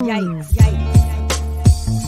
Yikes. Yikes.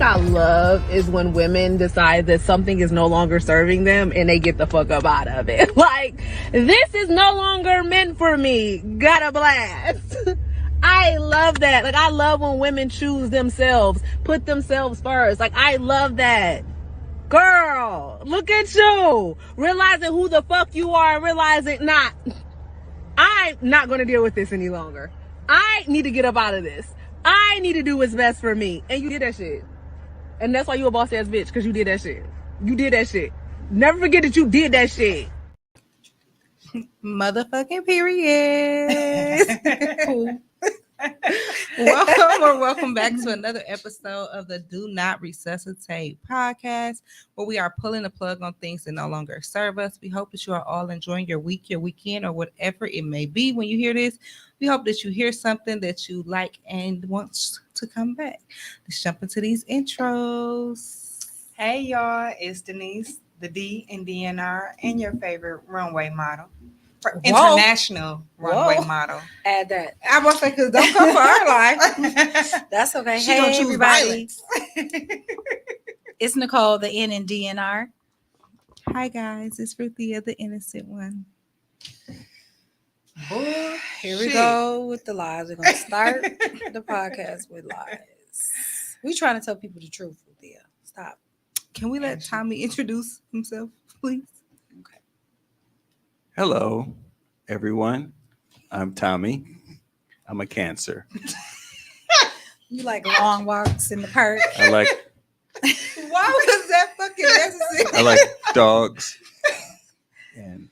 I love is when women decide that something is no longer serving them and they get the fuck up out of it. Like, this is no longer meant for me. Got a blast. I love that. Like, I love when women choose themselves, put themselves first. Like, I love that. Girl, look at you. Realizing who the fuck you are and realizing, I'm not going to deal with this any longer. I need to get up out of this. I need to do what's best for me. And you did that shit. And that's why you a boss ass bitch, because you did that shit. You did that shit. Never forget that you did that shit. Motherfucking period. Welcome back to another episode of the Do Not Resuscitate podcast, where we are pulling the plug on things that no longer serve us. We hope that you are all enjoying your week, your weekend, or whatever it may be when you hear this. We hope that you hear something that you like and want to come back. Let's jump into these intros. Hey y'all, it's Denise, the D in D.N.R, and your favorite runway model. International runway model. Add that. I was like, because don't come for our life. That's okay. She gonna Hey, choose everybody. violence. It's Nicole, the N in DNR. Hi guys, it's Ruthia, the innocent one. Boy, Here we go with the lies. We're going to start the podcast with lies. We trying to tell people the truth, Ruthia. Stop. Can we let Tommy introduce himself, please? Okay. Hello, everyone. I'm Tommy. I'm a Cancer. You like long walks in the park. I like Why was that fucking necessary? I like dogs and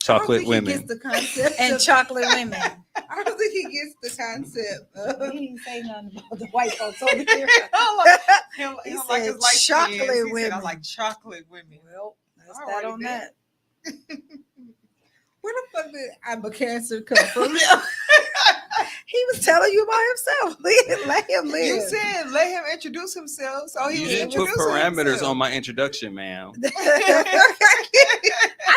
chocolate women. Gets the concept And of- chocolate women. I don't think he gets the concept. Of, He didn't say nothing about the white folks over here. he He don't like his said light chocolate skins. He said, I women. like chocolate women. Well, that's All that right, on then. that. where the fuck did I'm a Cancer come from? He was telling you about himself. Let him live. You said let him introduce himself, so he You was didn't put introducing parameters himself. on my introduction, ma'am. I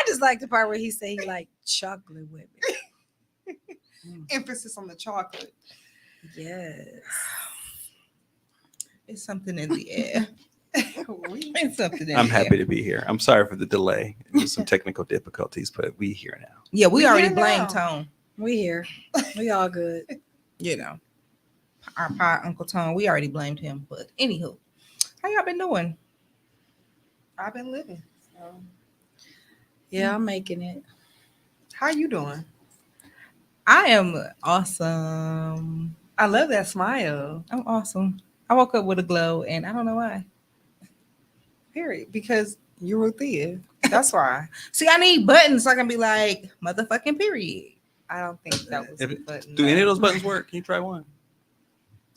just like the part where he said he liked chocolate women. Emphasis on the chocolate. Yes. It's something in the air. It's something in I'm the happy air. to be here. I'm sorry for the delay. There's some technical difficulties, but we here now. Yeah, we We already here blamed now. Tone. We here. We all good. You know, our pie Uncle Tone. We already blamed him. But anywho, how y'all been doing? I've been living. So. Yeah, I'm making it. How you doing? I am awesome. I love that smile. I'm awesome. I woke up with a glow, and I don't know why. Period. Because you're Ruthia. That's why. See, I need buttons so I can be like, motherfucking period. I don't think that was If the it- button. Do any of those buttons work? Can you try one?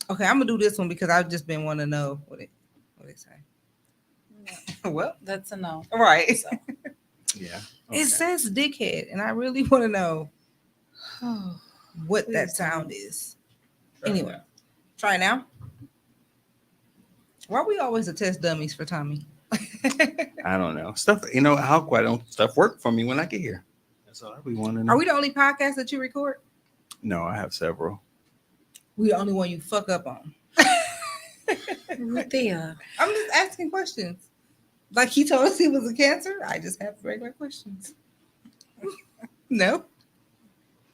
Okay, I'm gonna do this one because I've just been wanting to know what it say. Well, That's a no. right. So, Yeah. It says dickhead, and I really want to know what that Please sound is. Anyway, try now. Why are we always a test dummies for Tommy? I don't know. Stuff, how quite don't stuff work for me when I get here. That's all we want to know. Are we the only podcast that you record? No, I have several. We the only one you fuck up on. Ruthia. I'm just asking questions. Like he told us he was a Cancer. I just have regular questions. No.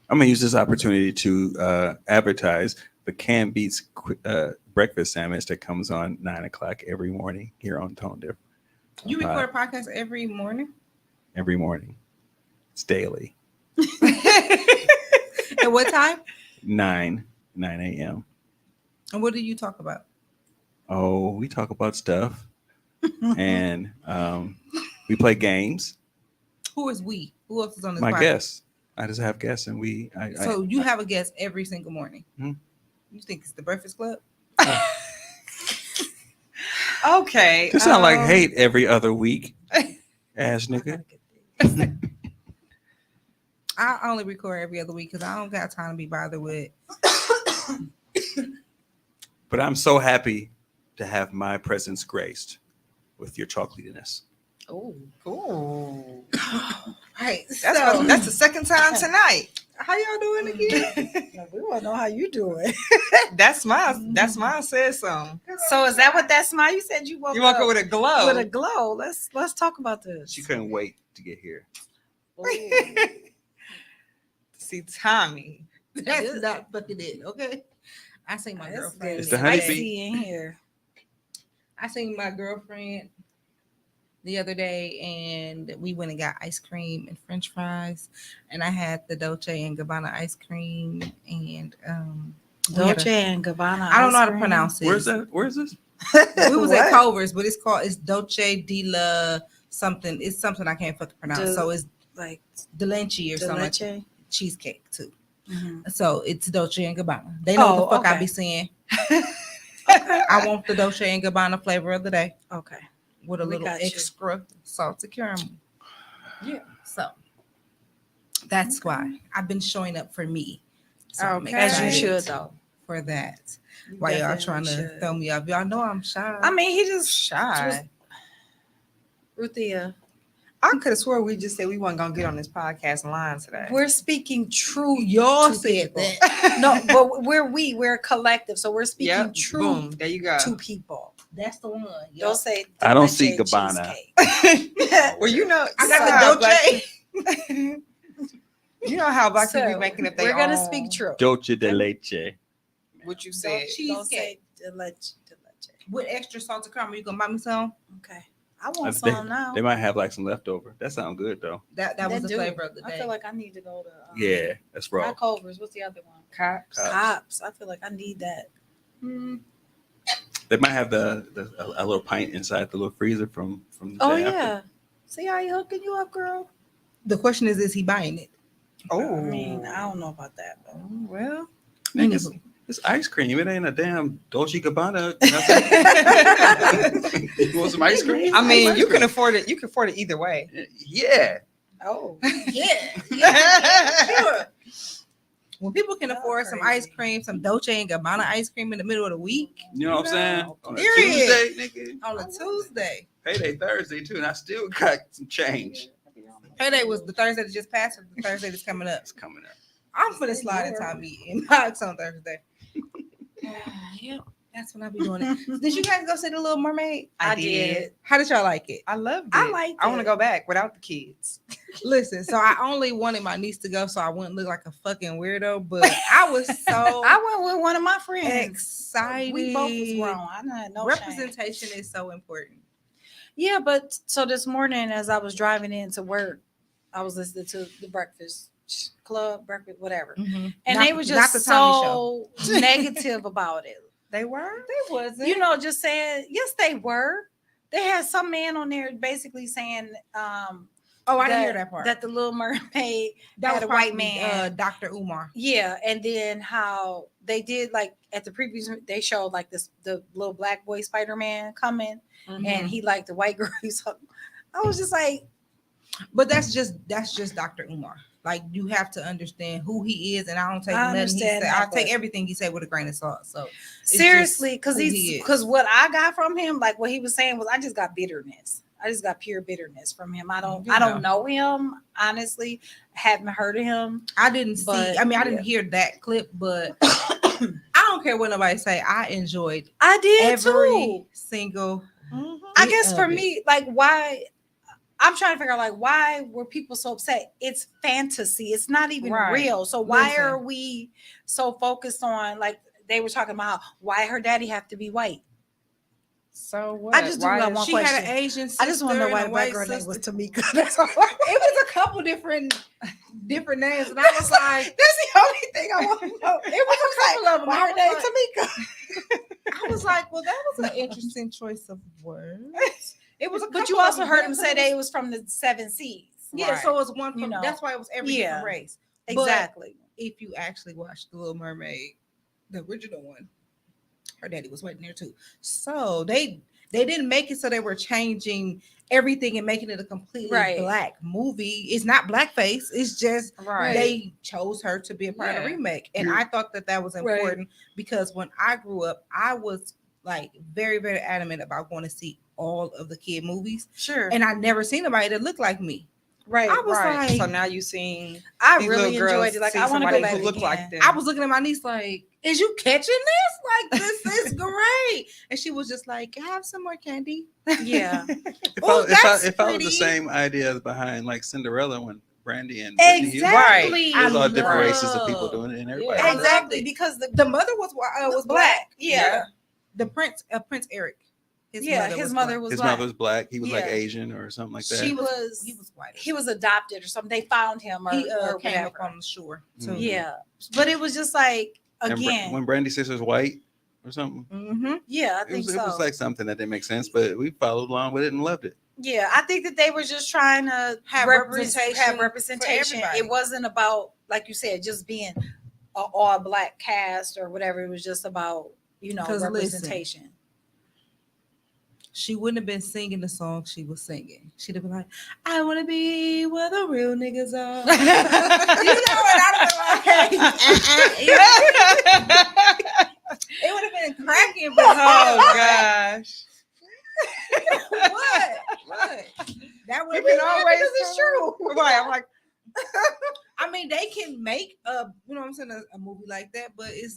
I'm gonna use this opportunity to advertise the Canned Beats breakfast sandwich that comes on 9:00 every morning here on Tone Diff. You record a podcast every morning? Every morning. It's daily. At what time? 9 a.m. And what do you talk about? Oh, we talk about stuff, and we play games. Who is we? Who else is on this My podcast? guests. I just have guests, and we. So you have a guest every single morning. Hmm. You think it's the Breakfast Club? Okay. This sound like hate every other week, ass nigga. I only record every other week because I don't got time to be bothered with. But I'm so happy to have my presence graced with your chocolatiness. Oh, Ooh. Right. That's the second time tonight. How y'all doing again? we want to know how you doing. That's my said something. So is that what that smile? You said you woke You woke up up with a glow. with a glow. Let's talk about this. She couldn't wait to get here. Ooh. See Tommy. That's not fucking it, okay? I seen my It's girlfriend. It's the spicy honeybee. in here. I seen my girlfriend the other day, and we went and got ice cream and French fries, and I had the Dolce and Gabbana ice cream, and we had Dolce and Gabbana. I don't know how ice to cream. pronounce it. Where's that? Where is this? We was at What? Culver's, but it's Dolce de la something. It's something I can't fucking pronounce. De- So it's like Delenchi or the something. Like leche. cheesecake too. Mhm. So it's Dolce and Gabbana. They know what the fuck I okay. be saying. I want the Dolce and Gabbana flavor of the day Okay. with a We little got you. extra salted caramel. Yeah. So that's why I've been showing up for me. So I'm Okay. As you excited should though. for that. You Why y'all definitely trying to should. throw me up? Y'all know I'm shy. I mean, he just Shy. Ruthia. I could have swore we just said we weren't gonna get on this podcast line today. We're speaking true. y'all to said people. that. No, but we're a collective, so we're speaking Yep. true Boom. There you go. to people. That's the one. Don't say I don't leche see Gabbana. cheesecake. Well, you know, I you know got how the Dolce. black- you know how black people be So, making up their we're gonna own- speak true. Dolce de leche. What you Don't, said. don't Cheesecake. say the leche. With extra salted caramel, you gonna buy me some? Okay. I want They, some now. they might have like some leftover. That sounds good though. That was the do. flavor of the day. I feel like I need to go to Yeah, that's raw. not Culver's. What's the other one? Cops. Cops. I feel like I need that. They might have a little pint inside the little freezer from the Oh day after. yeah. See how he hooking you up, girl? The question is he buying it? Oh, I mean, I don't know about that, but well. Nigga, it's ice cream. It ain't a damn Dolce Gabbana. You want some ice cream? I mean, Ice you cream. can afford it. You can afford it either way. Yeah. oh, Yeah. Sure. When people can Y'all afford some crazy. ice cream, some Dolce and Gabbana ice cream in the middle of the week You know what I'm saying? On a Period. Tuesday, nigga. on a Tuesday. Payday Thursday too, and I still got some change. Payday was the Thursday that just passed, or the Thursday that's coming up. It's coming up. I'm finna slide in Tommy in box on Thursday. yeah. That's when I be doing it. Did you guys go see the Little Mermaid? I did. How did y'all like it? I loved it. I liked I want to it. go back without the kids. Listen, so I only wanted my niece to go so I wouldn't look like a fucking weirdo, but I was so I went with one of my friends. excited. We both was grown. I had no shame. Representation is so important. Yeah, but so this morning as I was driving into work, I was listening to the Breakfast Club, breakfast, whatever, and Not- they were not just the Tommy so negative about it. They were. They wasn't. You know, just saying, yes, they were. They had some man on there basically saying, oh, I didn't hear that part. that the Little Mermaid that had a white man. Dr. Umar. Yeah, and then how they did like at the previous they showed like this the little black boy Spider-Man coming and he liked the white girl. So I was just like, But that's just Dr. Umar. Like you have to understand who he is, and I don't take I nothing he understand said. that, I take but- everything he said with a grain of salt. So seriously, because who he he's is. because what I got from him, like what he was saying was I just got bitterness. I just got pure bitterness from him. I don't know him, honestly. Haven't heard of him. I didn't see. But, I mean, I didn't hear that clip, but I don't care what nobody say. I enjoyed I did every too. single. I bit guess of for it. me, like why I'm trying to figure out like why were people so upset? It's fantasy. It's not even Right. real. So why Listen. are we so focused on like they were talking about why her daddy have to be white? So what? I just do Why what I is- want. She had question. an Asian sister. I just want to know why and the a black white girl name sister. was Tamika. That's all. It was a couple different names, and I was like, That's the only thing I want to know. it was a couple of them. Why I her was name like, Tamika? was like, well, that was an interesting choice of words. It was a But couple you of also them, heard but him it say was- they was from the 7 Seas. Yeah, Right. so it was one from, You know. that's why it was every Yeah. different race. But Exactly. if you actually watched The Little Mermaid, the original one, her daddy was waiting there too. So they didn't make it so they were changing everything and making it a completely Right. black movie. It's not blackface. It's just Right. they chose her to be a part of the Yeah. remake, and I thought that was Right. important because when I grew up, I was like very, very adamant about going to see all of the kid movies, Sure. and I never seen nobody that looked like me. Right. I was Right. like, So now you seen I these really little girls enjoyed it. Like see I want to go somebody back who look again. like them. I was looking at my niece like, is you catching this? Like, this is great. And she was just like, have some more candy. Yeah. Oh, that's If I was the pretty. same idea behind like Cinderella when Brandy and Whitney Houston, Exactly. it was all different I races of people love- doing it, and everybody. Yeah. loved it. Exactly. Because The mother was black. Yeah. The Prince Eric. His mother was His black. mother was black. He was like Yeah. Asian or something like that. He was He was white. he was adopted or something. They found him or, He or came up whatever. on the shore Mhm. too. Yeah. But it was just like And again. when Brandy's sister's white or something, Mm-hmm. Yeah, I it think was, so. it was like something that didn't make sense, but we followed along with it and loved it. Yeah, I think that they were just trying to Have representation. representation for everybody. It wasn't about, like you said, just being an all black cast or whatever. It was just about, 'Cause listen, representation. She wouldn't have been singing the song she was singing. She'd have been like, I want to be where the real niggas are. You know what? I'd have been like, it would have been cracking, but Oh gosh. what? That would have You been can always always it's true. Right. I'm like, I mean, they can make a movie like that, but it's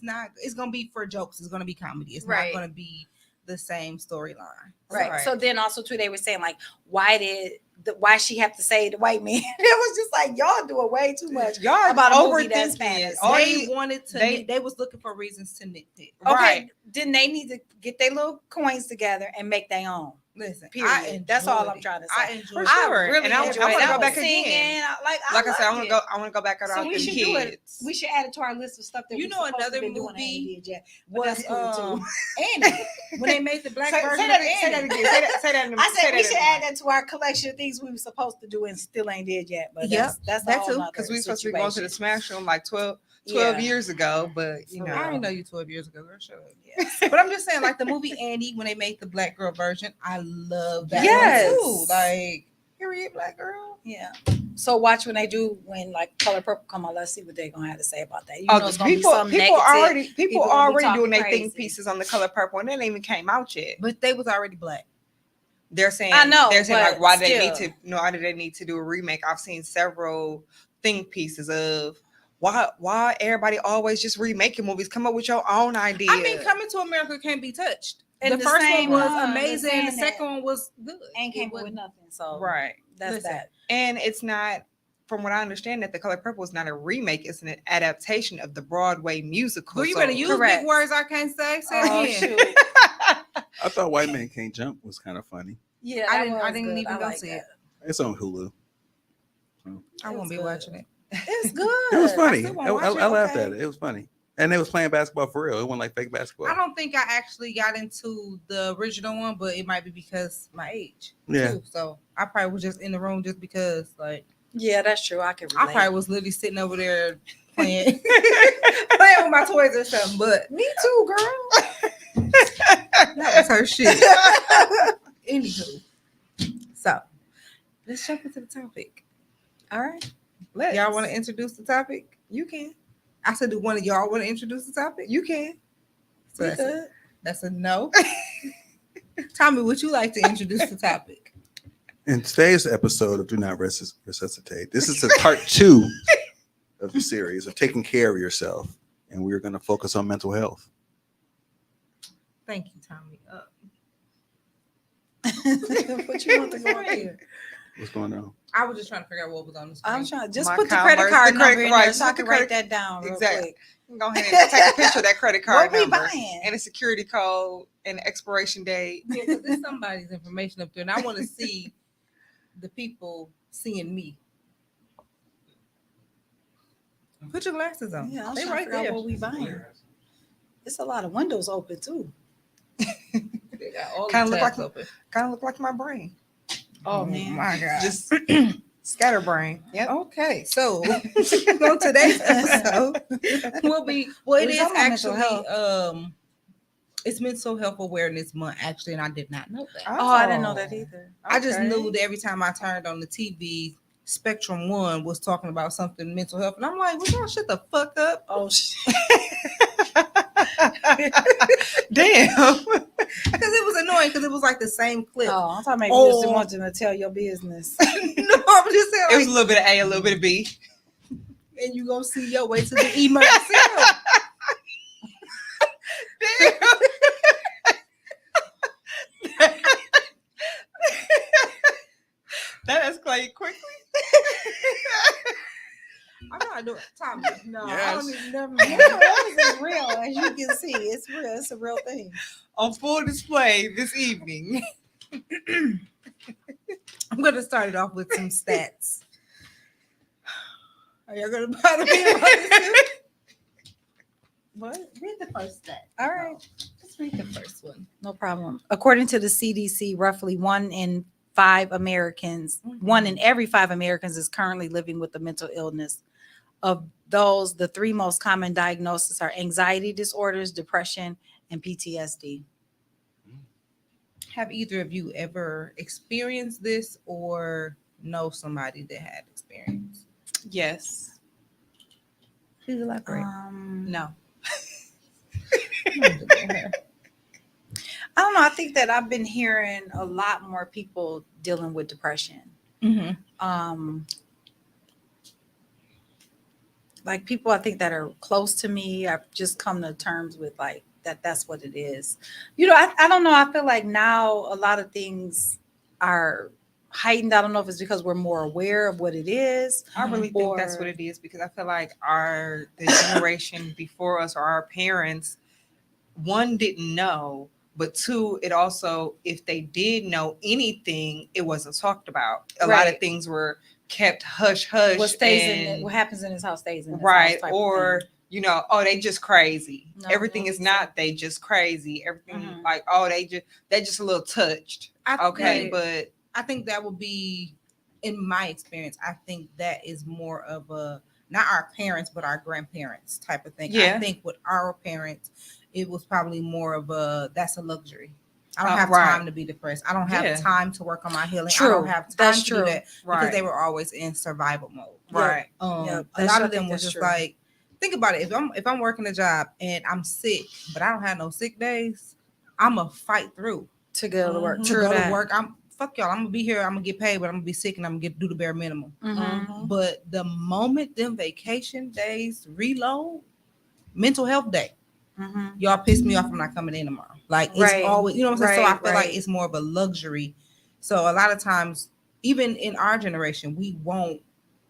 gonna be for jokes. It's gonna be comedy. It's Right. not gonna be the same storyline. Right. Right. So then also too, they were saying like, why she have to say the white man? It was just like y'all doing way too much y'all about a movie that's overthinking Spanish. it. All They these- wanted to. They was looking for reasons to nitpick. Okay, Right. then they need to get their little coins together and make their own. Listen, Period. That's all I'm trying to say. I enjoyed For it. sure. I really And I enjoyed wanna it. go I was back again. singing. Like I said, I loved want to go back out So with we the should do it. kids. We should add it to our list of stuff that You we know supposed to another been doing and ain't movie did yet. But was that's cool too. Annie when they made the black Say version that of again. Say that Annie. again. Say that. I say said we that should again. add that to our collection of things we were supposed to do and still ain't did yet. But Yep, that's that a whole too, nother Because we were supposed to be going to the situation. Smash Room like 12 Yeah. years ago, but you For know. I real. didn't know you 12 years ago, girl. Shut up. Yes. But I'm just saying, like the movie Annie, when they made the black girl version, I love that Yes. one too. Like, period, black girl. Yeah. So watch when like Color Purple come on. Let's see what they're gonna have to say about that. You Oh, know, it's because gonna be some people negative. people gonna be already talking doing their crazy. think pieces on the Color Purple, and it ain't even came out yet. But they was already black. They're saying I know, they're saying like but why do they need still. to why do they need to do a remake? I've seen several think pieces of why everybody always just remaking movies. Come up with your own idea. I mean, Coming to America can't be touched. And the the first same one was one, amazing. saying The that second one was good. Ain't It came up wasn't- with nothing. So right. that's Listen. that. And it's not, from what I understand, that The Color Purple is not a remake, it's an adaptation of the Broadway musical. Girl, you So- better use Correct. big words I can't say. Say Oh it again. shoot. I thought White Man Can't Jump was kind of funny. Yeah, I that didn't- I was didn't good. even I go like see that. it. It's on Hulu. I It won't was be good. watching it. It's good. It was funny. still I, wanna watch it, I laughed okay. at it. It was funny, and they was playing basketball for real. It wasn't like fake basketball. I don't think I actually got into the original one, but it might be because my age. Yeah. Too. So I probably was just in the room just because, like, Yeah, that's true. I can I relate. probably was literally sitting over there playing, playing with my toys or something. But Me too, girl. that was her shit. Anywho, so let's jump into the topic. All right. Let's. Y'all want to introduce the topic? You can. I said, do one of y'all want to introduce the topic? You can. So We that's a, good. that's a no. Tommy, would you like to introduce the topic? In today's episode of Do Not Resuscitate, this is a part 2 of the series of taking care of yourself, and we're going to focus on mental health. Thank you, Tommy. What you want to go up here? What's going on? I was just trying to figure out what was on the screen. I'm trying. Just My put the Converse, credit card the credit- number in right, there so I put the can write credit- that down real Exactly. quick. Go ahead and take a picture of that credit card What we number buying? and a security code and expiration date. Yeah, 'cause there's somebody's information up there, and I want to see the people seeing me. Put your glasses on. Yeah, I was They trying right to figure there. out what we buying. It's a lot of windows open too. They got all Kinda the look tabs like- open. Kind of look like my brain. Oh man. my God. Just scatterbrain. Yep. Okay, so on today's episode, we'll be well. It We're is talking about mental actually it's Mental Health Awareness Month actually, and I did not know that. Oh, I didn't know that either. I just Okay. knew that every time I turned on the TV, Spectrum One was talking about something mental health, and I'm like, "Would y'all shut the fuck up?" Oh shit. Damn. Because it was annoying. Because it was like the same clip. Oh, I'm talking about you just Oh. want them to tell your business. No, I'm just saying, It was like, a little bit of A, a little bit of B. and you gonna see your way to the emergency room. That escalated quickly. I'm not doing Tommy. No, I Yes. don't even never. Yeah, that is real, as you can see. It's real. It's a real thing. On full display this evening. I'm gonna start it off with some stats. Are y'all gonna bother me about this? What? Read the first stat. All right. Let's read the first one. No problem. According to the CDC, roughly one in every 5 Americans is currently living with a mental illness. Of those, the 3 most common diagnoses are anxiety disorders, depression, and PTSD. Have either of you ever experienced this or know somebody that had experience? Yes. Please elaborate. No. I don't know. I think that I've been hearing a lot more people dealing with depression. Mm-hmm. Like people I think that are close to me, I've just come to terms with like that's what it is. You know, I don't know. I feel like now a lot of things are heightened. I don't know if it's because we're more aware of what it is. I really think that's Or- what it is because I feel like the generation before us or our parents, one, didn't know, but 2, it also, if they did know anything, it wasn't talked about. A lot of Right. things were kept hush hush. What stays in and- it, what happens in this house stays in this house right, type of or thing. you know, oh, they just crazy. No, Everything no, is not they just crazy. Everything Mhm. like, oh, they just a little touched. Okay, Right. but I think that would be, in my experience, I think that is more of a, not our parents, but our grandparents type of thing. Yeah. I think with our parents, it was probably more of a, that's a luxury. I don't have Right. time to be depressed. I don't have Yeah. time to work on my healing. I True. don't have time That's to true. do that because right, they were always in survival mode. right. Yep, A that's- lot I of them think was that's just true. like, think about it. If I'm working a job and I'm sick, but I don't have no sick days, I'ma fight through To go to work. Mhm. to True go that. to work. I'm fuck y'all. I'm gonna be here. I'm gonna get paid, but I'm gonna be sick and I'm gonna do the bare minimum. Mhm. Mhm. But the moment them vacation days reload, mental health day, Mhm. y'all piss me off. I'm not coming in tomorrow. Like it's Right. always, you know what I'm saying. So I Right, feel like right. it's more of a luxury. So a lot of times, even in our generation, we won't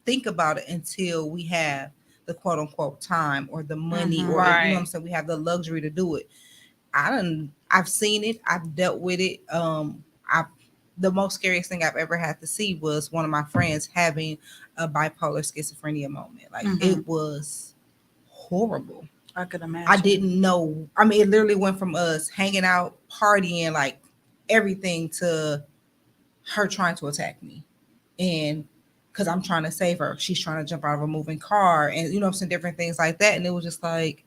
think about it until we have the quote unquote time or the money, Mhm. or you know what I'm Right. saying. We have the luxury to do it. I've seen it. I've dealt with it. The most scariest thing I've ever had to see was one of my friends having a bipolar schizophrenia moment. Like Mhm. it was horrible. I could imagine. I didn't know. I mean, it literally went from us hanging out, partying, like everything, to her trying to attack me. And because I'm trying to save her, she's trying to jump out of a moving car, and you know, some different things like that. And it was just like,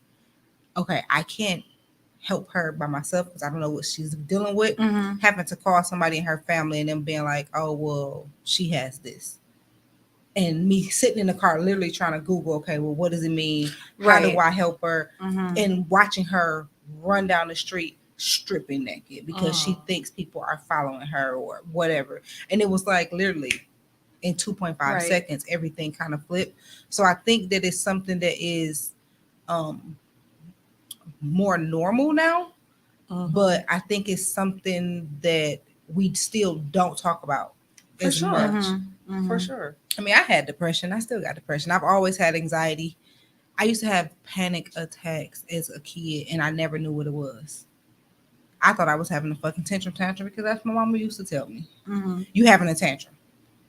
okay, I can't help her by myself because I don't know what she's dealing with. Mhm. Having to call somebody in her family and them being like, oh, well, she has this. And me sitting in the car literally trying to Google, okay, well, what does it mean? How do Right. I help her? Mhm. And watching her run down the street stripping naked because she thinks people are following her or whatever. And it was like literally in 2.5 Right. seconds, everything kind of flipped. So I think that it's something that is more normal now, Mhm. but I think it's something that we still don't talk about For as sure. much. Mhm. Mhm. For sure. I mean, I had depression. I still got depression. I've always had anxiety. I used to have panic attacks as a kid, and I never knew what it was. I thought I was having a fucking tantrum because that's what my mama used to tell me. Mhm. You having a tantrum.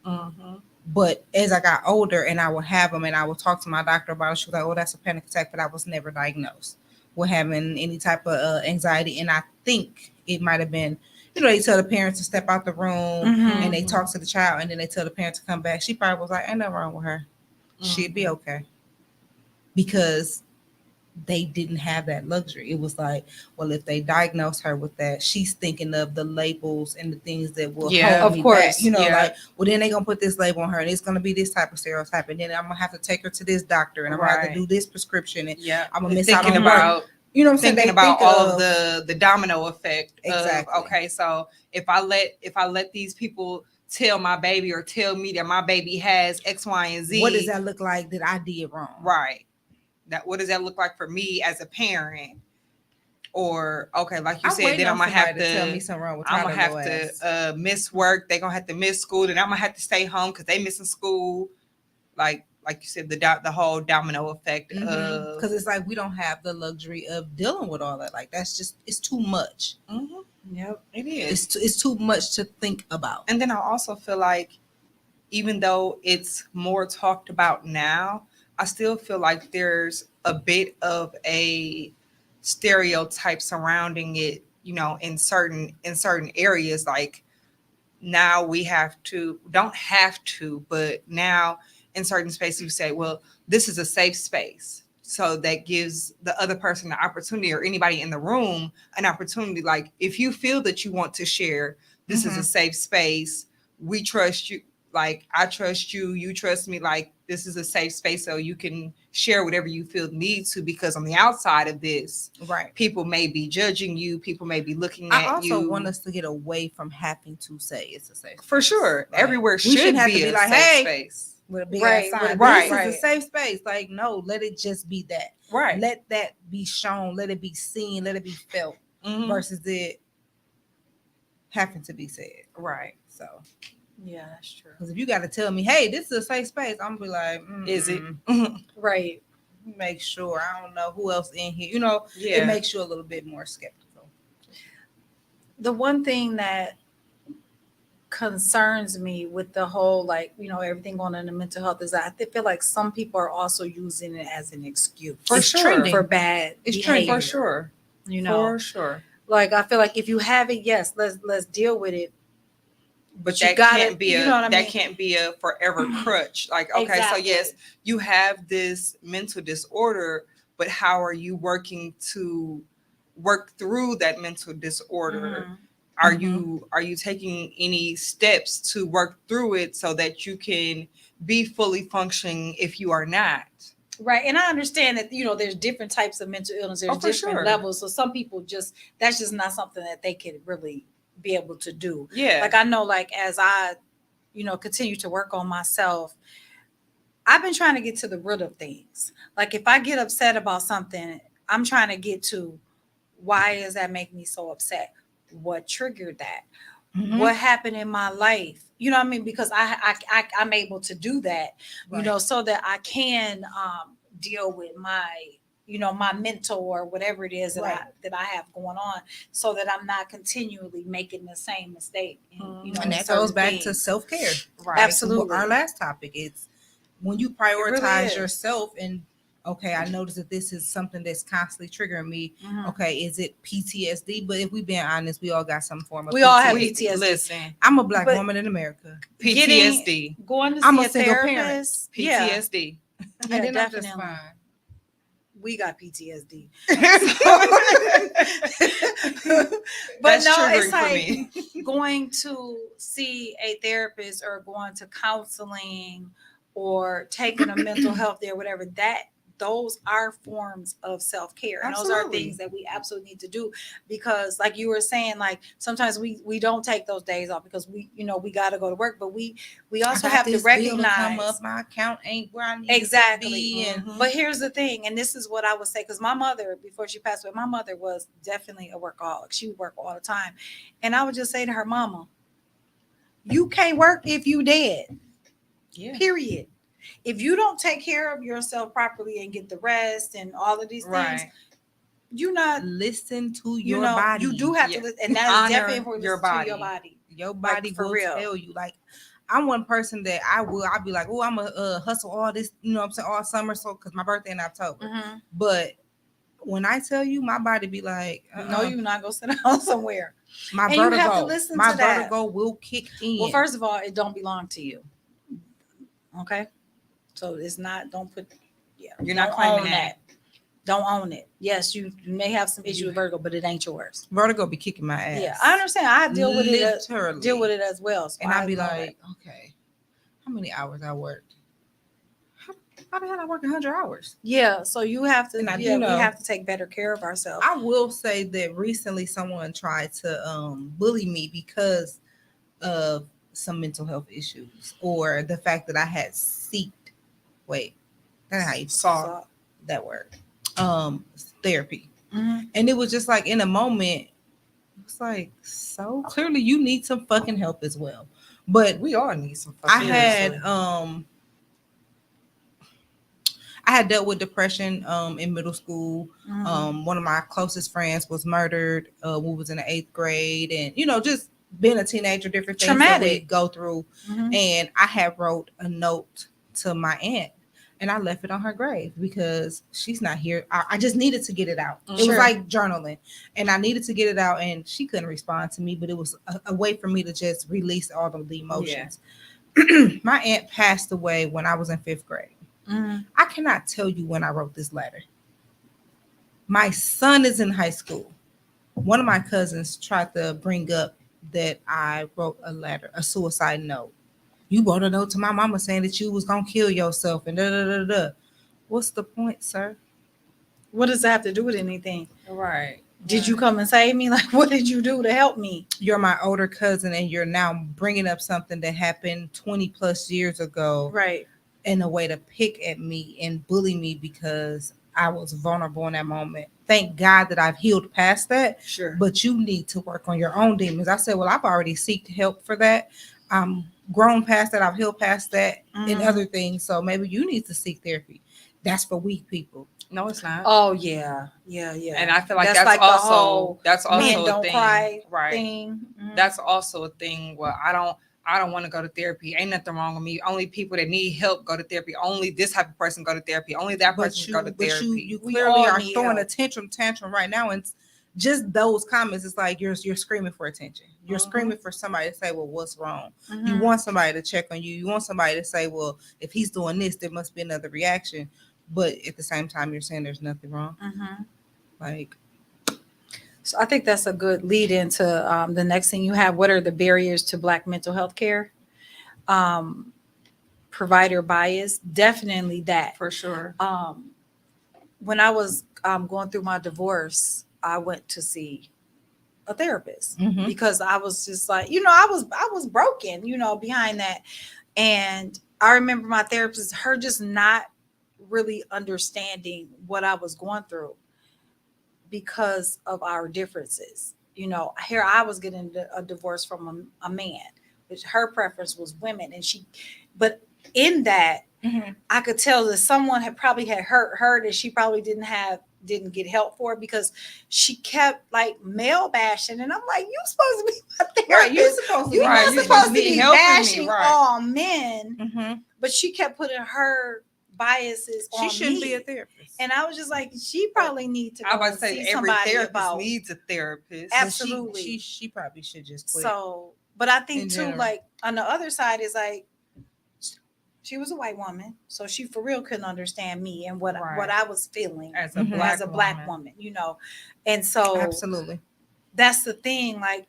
Mhm. But as I got older and I would have them and I would talk to my doctor about it, she was like, oh, that's a panic attack, but I was never diagnosed with having any type of anxiety. And I think it might have been, they tell the parents to step out the room Mhm. and they talk to the child and then they tell the parent to come back. She probably was like, ain't nothing wrong with her. She'd be okay. Because they didn't have that luxury. It was like, well, if they diagnose her with that, she's thinking of the labels and the things that will hold of me course. back. Yeah. Like, well, then they're gonna put this label on her and it's gonna be this type of stereotype, and then I'm gonna have to take her to this doctor and I'm gonna have to Right. do this prescription, and Yeah, I'm gonna miss out thinking on work. about You know what I'm saying? thinking They about think all of the domino effect. Exactly. Of, okay, so if I let these people tell my baby or tell me that my baby has X, Y, and Z, what does that look like that I did wrong? Right. That what does that look like for me as a parent? Or okay, like you I'm said, waiting then I'm on gonna have somebody to tell me something wrong with I'm gonna Tyler have Loass. to miss work. They're gonna have to miss school, and I'm gonna have to stay home because they missing school. Like you said, the whole domino effect of Because it's like we don't have the luxury of dealing with all that. Like that's just it's too much. Yep. It is. It's too much to think about. And then I also feel like even though it's more talked about now, I still feel like there's a bit of a stereotype surrounding it, in certain areas. Like now we don't have to, but now in certain spaces you say, well, this is a safe space. So that gives the other person the opportunity, or anybody in the room an opportunity. Like if you feel that you want to share, this is a safe space. We trust you. Like I trust you, you trust me. Like this is a safe space, so you can share whatever you feel need to. Because on the outside of this, Right. people may be judging you. People may be looking at you. I also want us to get away from having to say it's a safe space. For sure. Like, Everywhere we shouldn't should have to be be a like, safe hey, space. with a big Right, ass sign. right. This is a safe space. Like, no, let it just be that. Right. Let that be shown. Let it be seen. Let it be felt. Mhm. Versus it having to be said. Right. So, Yeah, that's true. because if you got to tell me, hey, this is a safe space, I'm gonna be like, Is it? Right. Make sure. I don't know who else in here. Yeah. It makes you a little bit more skeptical. The one thing that concerns me with the whole, like, everything going on in the mental health is that I feel like some people are also using it as an excuse For It's sure. trending. for bad It's behavior. trending. For sure. For sure. Like I feel like if you have it, yes, let's deal with it. But you that gotta- can't be you know what I that mean? can't be a forever crutch. Like, okay, Exactly. so yes, you have this mental disorder, but how are you working to work through that mental disorder? Mhm. Are you taking any steps to work through it so that you can be fully functioning if you are not? Right. And I understand that, there's different types of mental illness. There's Oh, for different sure. levels. So some people that's just not something that they could really be able to do. Yeah. Like I know, like as I, continue to work on myself, I've been trying to get to the root of things. Like if I get upset about something, I'm trying to get to why is that make me so upset? What triggered that? Mhm. What happened in my life? You know what I mean? Because I'm able to do that, Right. so that I can deal with my, my mental or whatever it is that Right. I have going on, so that I'm not continually making the same mistake. And, And that goes back to self-care. Right. Absolutely. Our last topic is when you really prioritize is. yourself and okay, I notice that this is something that's constantly triggering me. Mhm. Okay, is it PTSD? But if we're being honest, we all got some form of We all have PTSD. PTSD. Listen, I'm a black But- woman in America. PTSD. Going to I'm see a a single therapist. PTSD. Yeah, And then I'm definitely. just fine. We got PTSD. But That's no, triggering it's for like me. going to see a therapist or going to counseling or taking a mental health day or whatever, those are forms of self-care. And those are Absolutely. things that we absolutely need to do, because like you were saying, like sometimes we don't take those days off because we got to go to work, but we also I got have to this bill recognize come up, my account ain't where I need exactly. it to be. And Mhm. But here's the thing, and this is what I would say, because my mother, before she passed away, my mother was definitely a workaholic. She would work all the time. And I would just say to her, Mama, you can't work if you dead. Yeah. Period. If you don't take care of yourself properly and get the rest and all of these things, Right. you're not, listen to your body. you do have Yeah. to listen, and that is Honor definitely important, your listen to your body. body. Your body for will real. tell you. Like, I'm one person that I'll be like, oh, I'm a hustle all this, you know what I'm saying, all summer, so because my birthday in October. Mhm. But when I tell you, my body be like, No, you're not gonna sit down somewhere. my And you vertigo, have to listen my to that. vertigo will kick in. Well, first of all, it don't belong to you. Okay, so it's not. Don't put. Yeah, You're don't not claiming own that. Don't own it. Yes, you may have some issue with vertigo, but it ain't yours. vertigo be kicking my ass. Yeah, I understand. I deal with Literally. it. Deal with it as well. So And I'd be know that. like, okay, how many hours I worked? How the hell I work 100 hours? Yeah, so you have to. And I do Yeah, we know- have to take better care of ourselves. I will say that recently someone tried to bully me because of some mental health issues or the fact that I had seeked. Wait, that's how you Saw. that word. Therapy. Mhm. And it was just like in a moment, it's like, so clearly you need some fucking help as well. But We all need some. I fucking had seriously. I had dealt with depression in middle school. Mhm. One of my closest friends was murdered when we was in the 8th grade, and just being a teenager, different things that we Traumatic. go through. Mhm. And I had wrote a note to my aunt, and I left it on her grave because she's not here. I just needed to get it out. It Sure. was like journaling, and I needed to get it out, and she couldn't respond to me, but it was a way for me to just release all of the emotions. My aunt passed away when I was in 5th grade. Mhm. I cannot tell you when I wrote this letter. My son is in high school. One of my cousins tried to bring up that I wrote a letter, a suicide note. You wrote a note to my mama saying that you was gonna kill yourself and da da da da. What's the point, sir? What does that have to do with anything? Right. Did you come and save me? Like, what did you do to help me? You're my older cousin, and you're now bringing up something that happened 20 plus years ago. Right. In a way to pick at me and bully me because I was vulnerable in that moment. Thank God that I've healed past that. Sure. But you need to work on your own demons. I said, well, I've already sought help for that. I'm grown past that. I've healed past that and Mhm. other things. So maybe you need to seek therapy. That's for weak people. No, it's not. Oh yeah, yeah. And I feel like That's that's like the also whole that's also men a don't thing, cry right? thing. Mhm. That's also a thing. Well, I don't want to go to therapy. Ain't nothing wrong with me. Only people that need help go to therapy. Only this type of person go to therapy. Only that person go to therapy. You We clearly all are need throwing help. a tantrum right now, and just those comments, it's like you're screaming for attention. You're Mhm. screaming for somebody to say, well, what's wrong? Mhm. You want somebody to check on you. You want somebody to say, well, if he's doing this, there must be another reaction. But at the same time, you're saying there's nothing wrong. Mhm. Like, So I think that's a good lead into the next thing you have. What are the barriers to Black mental health care? Provider bias, definitely that. For sure. When I was going through my divorce, I went to see a therapist Mhm. because I was just like, I was broken, behind that. And I remember my therapist, her just not really understanding what I was going through because of our differences. Here I was getting a divorce from a man, which her preference was women. But in that, Mhm. I could tell that someone had hurt her that she probably didn't get help for because she kept like male bashing. And I'm like, you supposed to be my therapist. Right, you supposed to You're be not my supposed therapist. to be be helping me, bashing right. all men. Mhm. But she kept putting her biases She on shouldn't me. be a therapist. And I was just like, she probably needs to I go was and about to see say every somebody therapist about. needs a therapist. But Absolutely. she probably should just quit. So, but I think In too, general. like on the other side is like, she was a white woman, so she for real couldn't understand me and what Right. I was feeling As a Mhm. black as a black woman, And so Absolutely. that's the thing. Like,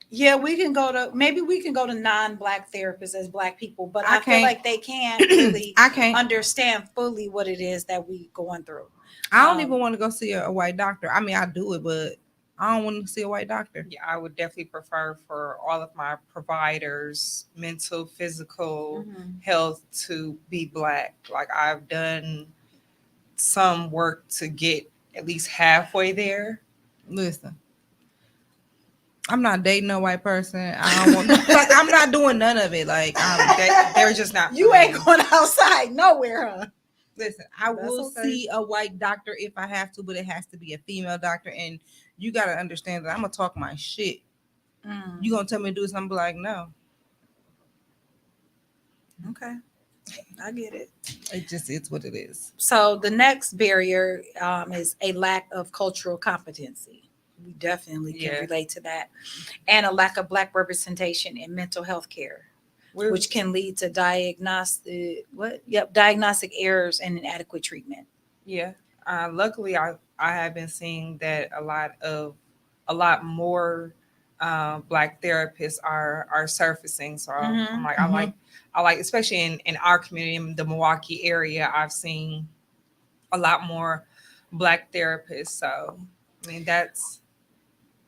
yeah, maybe we can go to non-black therapists as black people, but I I feel can't. like they can't really I can't. understand fully what it is that we going through. I don't even want to go see a white doctor. I mean, I do it, but I don't want to see a white doctor. Yeah, I would definitely prefer for all of my providers, mental, physical Mhm. health, to be black. Like I've done some work to get at least halfway there. Listen, I'm not dating no white person. I don't want. Like, I'm not doing none of it. Like, They're just not. You for ain't me. going outside nowhere, huh? listen, I That's will okay. see a white doctor if I have to, but it has to be a female doctor. And you got to understand that I'm gonna talk my shit. Mm, You gonna tell me to do this? I'm gonna be like, no. okay. I get it. It just is what it is. So the next barrier is a lack of cultural competency. We definitely can Yeah. relate to that, and a lack of Black representation in mental health care, which can lead to diagnostic errors and inadequate treatment. Yeah. Luckily, I have been seeing that a lot more Black therapists are surfacing. So I'm like, I like, especially in our community, in the Milwaukee area, I've seen a lot more Black therapists. So, I mean, that's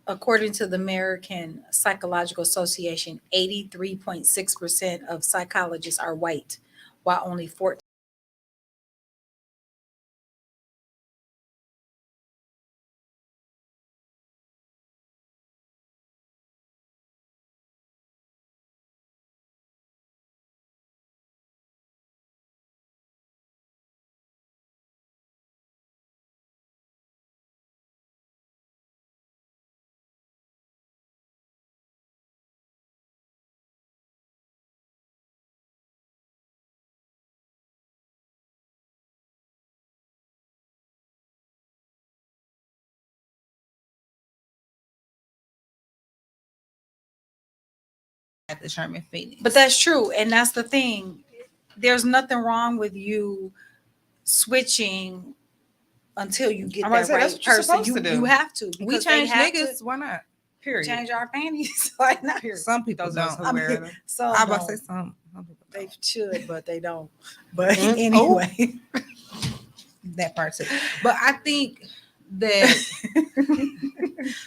According to the American Psychological Association, 83.6% of psychologists are white, while only 14 At the Sherman Phoenix. But that's true. And that's the thing. There's nothing wrong with you switching until you get I'm about to that say, that's right what you're person. supposed You to do. you have to we because they change have niggas. to Why not? period. change our panties. Like not here. Some people Those of us don't. who I wear mean, them. some I about to don't. say some people They don't. should, but they don't. But Oh. anyway, That part too. But I think that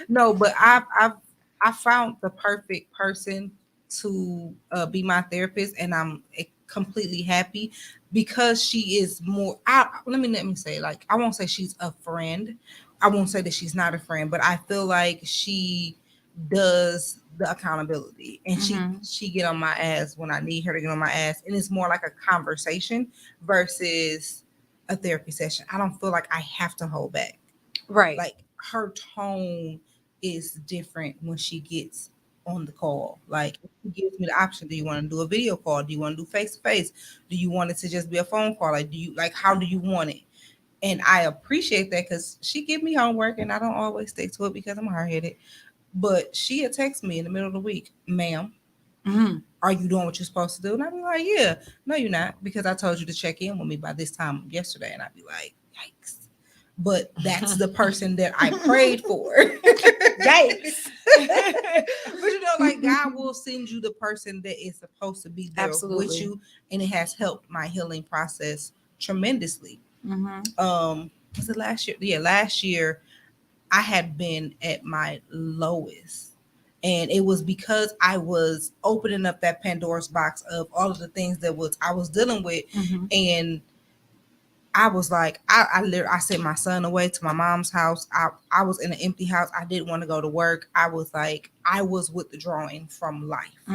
no, but I found the perfect person to be my therapist, and I'm completely happy because she is more. Let me say, like, I won't say she's a friend. I won't say that she's not a friend, but I feel like she does the accountability, and she get on my ass when I need her to get on my ass, and it's more like a conversation versus a therapy session. I don't feel like I have to hold back. right. Like her tone is different when she gets on the call. Like she gives me the option: do you want to do a video call? Do you want to do face to face? Do you want it to just be a phone call? Like, do you like how do you want it? And I appreciate that because she give me homework and I don't always stick to it because I'm hard headed. But she'll text me in the middle of the week, ma'am, are you doing what you're supposed to do? And I'd be like, yeah. No, you're not, because I told you to check in with me by this time yesterday. And I'd be like, yikes. But that's the person that I prayed for. Yikes. But you know, like God will send you the person that is supposed to be there Absolutely. with you. And it has helped my healing process tremendously. Was it last year? Yeah, last year I had been at my lowest. And it was because I was opening up that Pandora's box of all of the things that I was dealing with. And I was like, I sent my son away to my mom's house. I was in an empty house. I didn't want to go to work. I was like, I was withdrawing from life.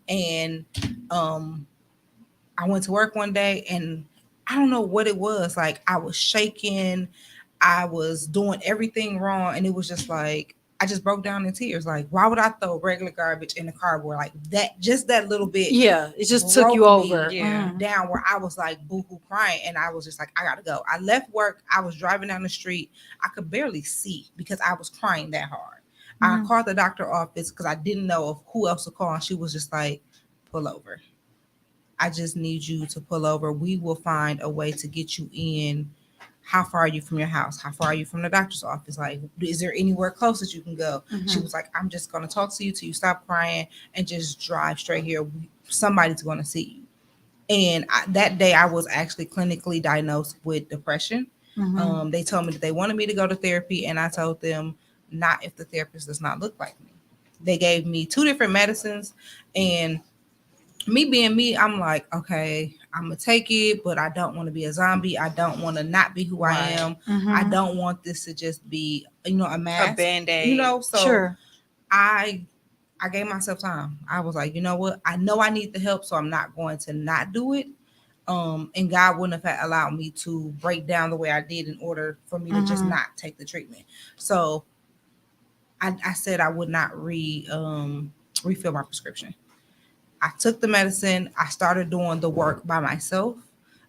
And I went to work one day and I don't know what it was. Like I was shaking. I was doing everything wrong. And it was just like, I just broke down in tears. Like, why would I throw regular garbage in the cardboard like that? Just that little bit. Yeah, it just took you broke me over. Yeah. down where I was like boohoo crying. And I was just like, I gotta go. I left work. I was driving down the street. I could barely see because I was crying that hard. I called the doctor office because I didn't know of who else to call. And she was just like, pull over. I just need you to pull over. We will find a way to get you in. How far are you from your house? How far are you from the doctor's office? Like, is there anywhere close that you can go? She was like, I'm just going to talk to you till you stop crying and just drive straight here. Somebody's going to see you. And that day I was actually clinically diagnosed with depression. They told me that they wanted me to go to therapy. And I told them, not if the therapist does not look like me. They gave me 2 different medicines, and me being me, I'm like, okay, I'm gonna take it, but I don't want to be a zombie. I don't want to not be who I am. I don't want this to just be, a mask, A Band-Aid. So Sure. I gave myself time. I was like, you know what? I know I need the help, so I'm not going to not do it. And God wouldn't have allowed me to break down the way I did in order for me to just not take the treatment. So I said I would not refill my prescription. I took the medicine. I started doing the work by myself.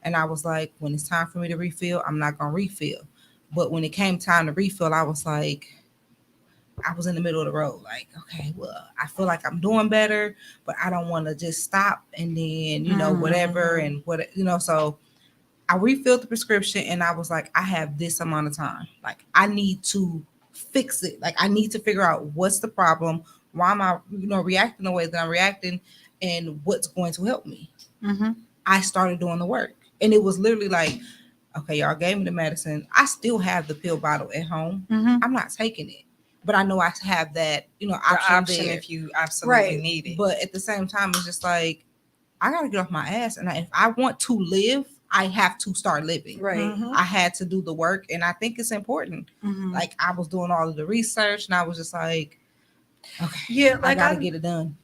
And I was like, when it's time for me to refill, I'm not going to refill. But when it came time to refill, I was like, I was in the middle of the road. Like, okay, well, I feel like I'm doing better, but I don't want to just stop and then, whatever. And so I refilled the prescription and I was like, I have this amount of time. Like, I need to fix it. Like, I need to figure out what's the problem. Why am I, reacting the way that I'm reacting and what's going to help me. Mm-hmm. I started doing the work. And it was literally like, okay, y'all gave me the medicine. I still have the pill bottle at home. Mm-hmm. I'm not taking it. But I know I have that, The option there. if you absolutely Right. need it. But at the same time, it's just like, I got to get off my ass. And if I want to live, I have to start living. Right. Mhm. I had to do the work. And I think it's important. Mm-hmm. Like, I was doing all of the research and I was just like, okay, Yeah, I like got to get it done.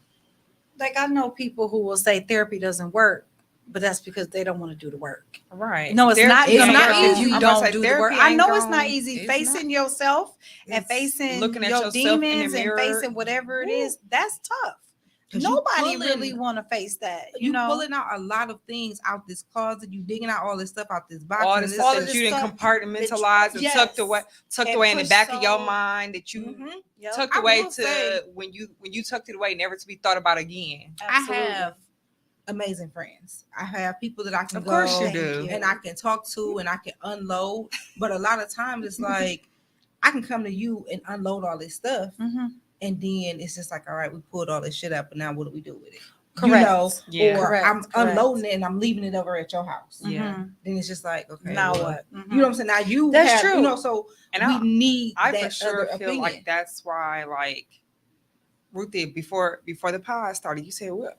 like I know people who will say therapy doesn't work, but that's because they don't want to do the work. Right. No, it's not it's gonna not work if easy. you I'm about to don't say do the therapy work. I ain't know it's not gonna- easy it's facing not. yourself and It's facing looking at your yourself in the demons and mirror. facing whatever it is. That's tough. 'Cause you Nobody pulling- really want to face that. You know, pulling out a lot of things out this closet. You digging out all this stuff out this box. all and the this stuff of that this you didn't stuff compartmentalize and yes. tucked And away in the push back of your so- mind that you Mhm. Yep. tucked I away will to say- when you tucked it away, never to be thought about again. Absolutely. I have amazing friends. I have people that I can Of go course you Thank do. you. and I can talk to and I can unload. But a lot of times it's like I can come to you and unload all this stuff, Mhm. and then it's just like, all right, we pulled all this shit up, but now what do we do with it? Correct. Yeah. Or Correct, I'm correct. unloading it and I'm leaving it over at your house. Yeah. Mhm. Then it's just like, okay, Now well, what? Mhm. You know what I'm saying? Now you That's have, true. so And we need I that for sure other feel opinion. like that's why, like, Ruthie, before the pod started, you said, "Well,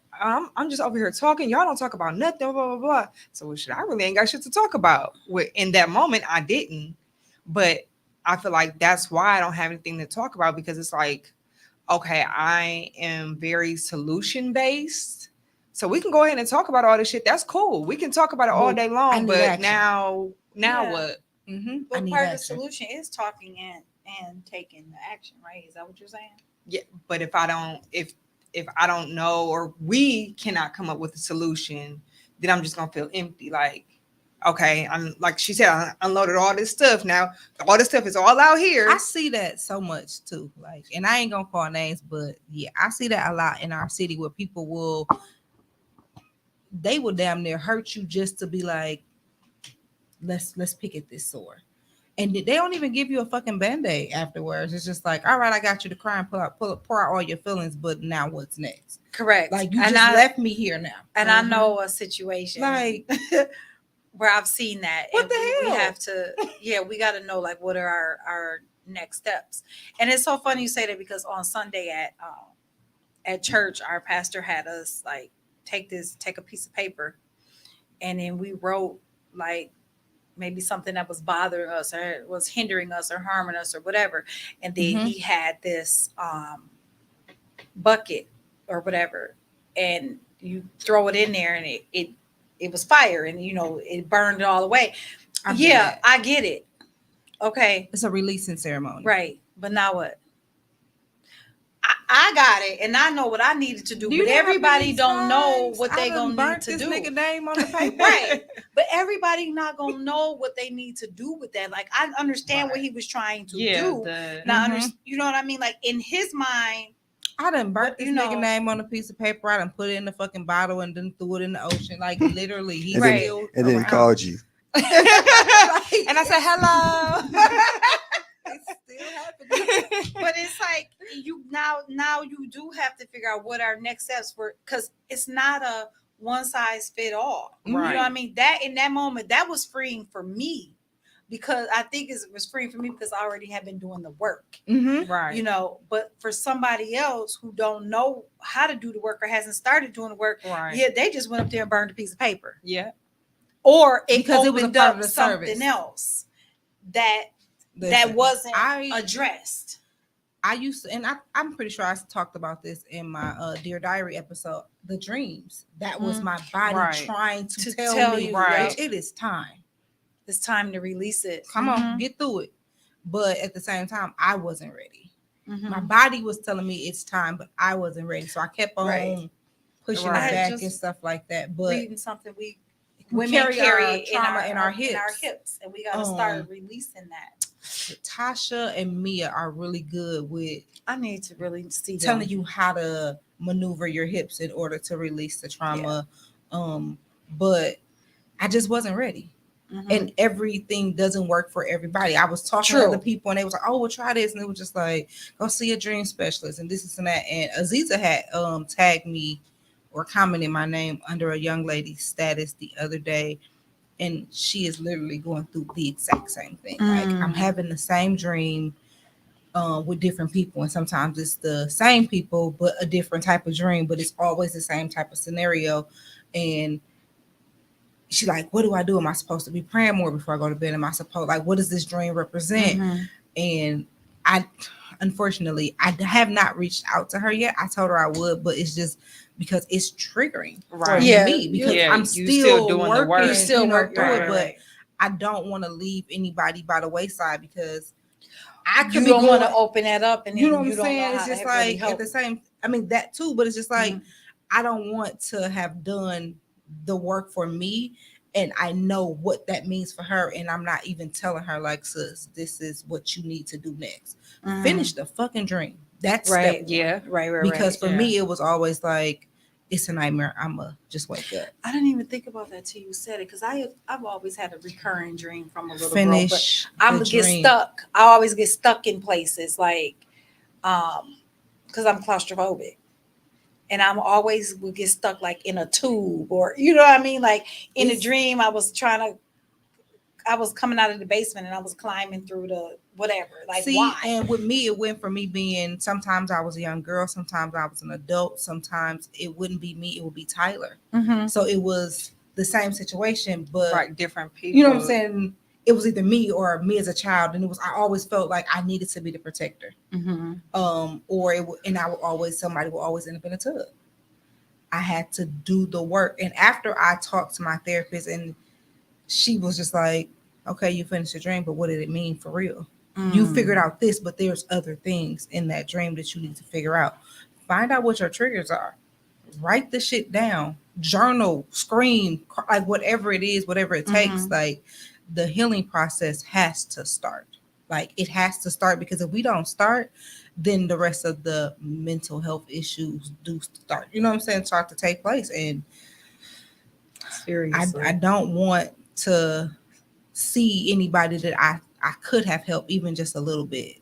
I'm just over here talking. Y'all don't talk about nothing, blah blah blah." So, well, shit, I really ain't got shit to talk about. In that moment, I didn't, but I feel like that's why I don't have anything to talk about, because it's like, okay, I am very solution based, so we can go ahead and talk about all this shit. That's cool. We can talk about it all But day I long. need But action. now Yeah. what? I But need part of the action. solution is talking and taking the action, right? Is that what you're saying? Yeah, but if I don't know, or we cannot come up with a solution, then I'm just gonna feel empty. Like, okay, I'm like she said, I unloaded all this stuff. Now all this stuff is all out here. I see that so much too. Like, and I ain't gonna call names, but yeah, I see that a lot in our city where people they will damn near hurt you just to be like, let's pick at this sore. And they don't even give you a fucking band-aid afterwards. It's just like, all right, I got you to cry and pour out all your feelings, but now what's next? Correct. Like, you and just I, left me here now. and I know a situation Like, where I've seen that. What and the we hell? have to, we got to know like what are our next steps. And it's so funny you say that, because on Sunday at church, our pastor had us like take a piece of paper, and then we wrote like maybe something that was bothering us or was hindering us or harming us or whatever. And then Mhm. he had this bucket or whatever, and you throw it in there, and it was fire, and it burned it all away. I've done Yeah, that. I get it. Okay, It's a releasing ceremony. right. But now what? I got it, and I know what I needed to do, Do you but know how everybody many don't know times what I they done gonna need burnt to this do. nigga name on the paper? Right. But everybody not gonna know what they need to do with that. Like, I understand what Right. he was trying to Yeah, do. the Now, Mhm. you know what I mean? Like, in his mind, I done burnt But, this you know- nigga name on a piece of paper. I done put it in the fucking bottle and then threw it in the ocean. Like, literally, he's And then, Right. still and then he around. called you. and I said hello. It's still happening. but it's like you now you do have to figure out what our next steps were, because it's not a one size fit all. You know what I Right. mean? That in that moment, that was freeing for me, because I think it was freeing for me because I already had been doing the work. Mm-hmm. Right. But for somebody else who don't know how to do the work or hasn't started doing the work, Right. yeah, they just went up there and burned a piece of paper, Yeah. or it Because it was a opened part up of the something service. else that Listen, wasn't I addressed. used to, and I'm pretty sure I talked about this in my Dear Diary episode. The dreams, that was Mhm. my body Right. trying to To tell tell me, you, right. it is time. It's time to release it. Come on, Mhm. get through it. But at the same time, I wasn't ready. Mhm. My body was telling me it's time, but I wasn't ready. So I kept on Right. pushing Right. it I had back and just stuff like that. But reading something we women carry carry our it trauma in our in our hips. hips, and we got to start releasing that. Tasha and Mia are really good with I need to really see telling them. you how to maneuver your hips in order to release the trauma. But I just wasn't ready. Mhm. And everything doesn't work for everybody. I was talking to True. other people and they was like, oh, well, try this. And it was just like, go see a dream specialist and this and that. And Aziza had tagged me or commented my name under a young lady's status the other day. And she is literally going through the exact same thing. Like, I'm having the same dream with different people. And sometimes it's the same people, but a different type of dream, but it's always the same type of scenario. And she's like, what do I do? Am I supposed to be praying more before I go to bed? Am I supposed, like, what does this dream represent? Mhm. And I, unfortunately, I have not reached out to her yet. I told her I would, but it's just because it's triggering Right. for Yeah, me because yeah, I'm you still, still doing the working, work. You're still working, through right, it, but right. I don't want to leave anybody by the wayside because I could You be don't want going, to open that up, and then you know what I'm you don't know saying? how It's just to really like help. at the same, I mean, that too, but it's just like, Mhm. I don't want to have done the work for me and I know what that means for her. And I'm not even telling her, like, sis, this is what you need to do next. Mhm. Finish the fucking dream. That's Right. step one. Yeah. Right. Because for Yeah. me, it was always like, it's a nightmare. I'ma just wake up. I didn't even think about that till you said it, because I've always had a recurring dream from a little girl, but Finish I'm the gonna get dream. stuck. I always get stuck in places like, because I'm claustrophobic, and I'm always would get stuck like in a tube, or you know what I mean. Like in a It's- dream, I was coming out of the basement and I was climbing through the whatever. Like See, why? and with me, it went from me being sometimes I was a young girl, sometimes I was an adult, sometimes it wouldn't be me, it would be Tyler. Mhm. So it was the same situation, but Right, different people. you know what I'm saying? It was either me or me as a child, and it was I always felt like I needed to be the protector. Mhm. Or and I would always somebody would always end up in a tub. I had to do the work, and after I talked to my therapist, and she was just like, "Okay, you finished your dream, but what did it mean for real? You figured out this, but there's other things in that dream that you need to figure out. Find out what your triggers are. Write the shit down. Journal, scream, like whatever it is, whatever it takes. Like the healing process has to start. Like it has to start because if we don't start, then the rest of the mental health issues do start. You know what I'm saying? Start to take place, and Seriously. I don't want to see anybody that I could have helped even just a little bit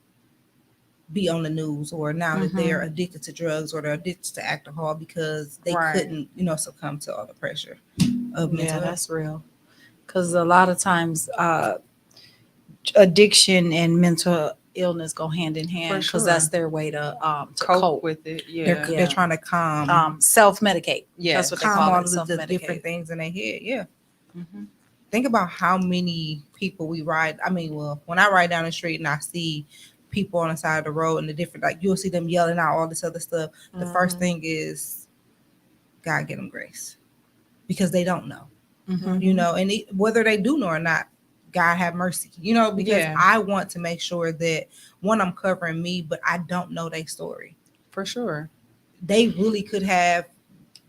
be on the news or now that they're addicted to drugs or they're addicted to alcohol because they Right. couldn't, succumb to all the pressure of mental Yeah, health. that's real. Because a lot of times, addiction and mental illness go hand in hand, because that's sure. their way to cope cope. with it. They're Yeah. they're trying to calm Self-medicate. Yeah. That's what they calm call all it. of the different Self-medicate. things in their head. Yeah. Mhm. Think about how many people we ride. I mean, well, when I ride down the street and I see people on the side of the road and the different, like you'll see them yelling out all this other stuff. The first thing is God get them grace because they don't know, Mhm. and whether they do know or not, God have mercy, because Yeah. I want to make sure that one, I'm covering me, but I don't know their story. For sure. They really could have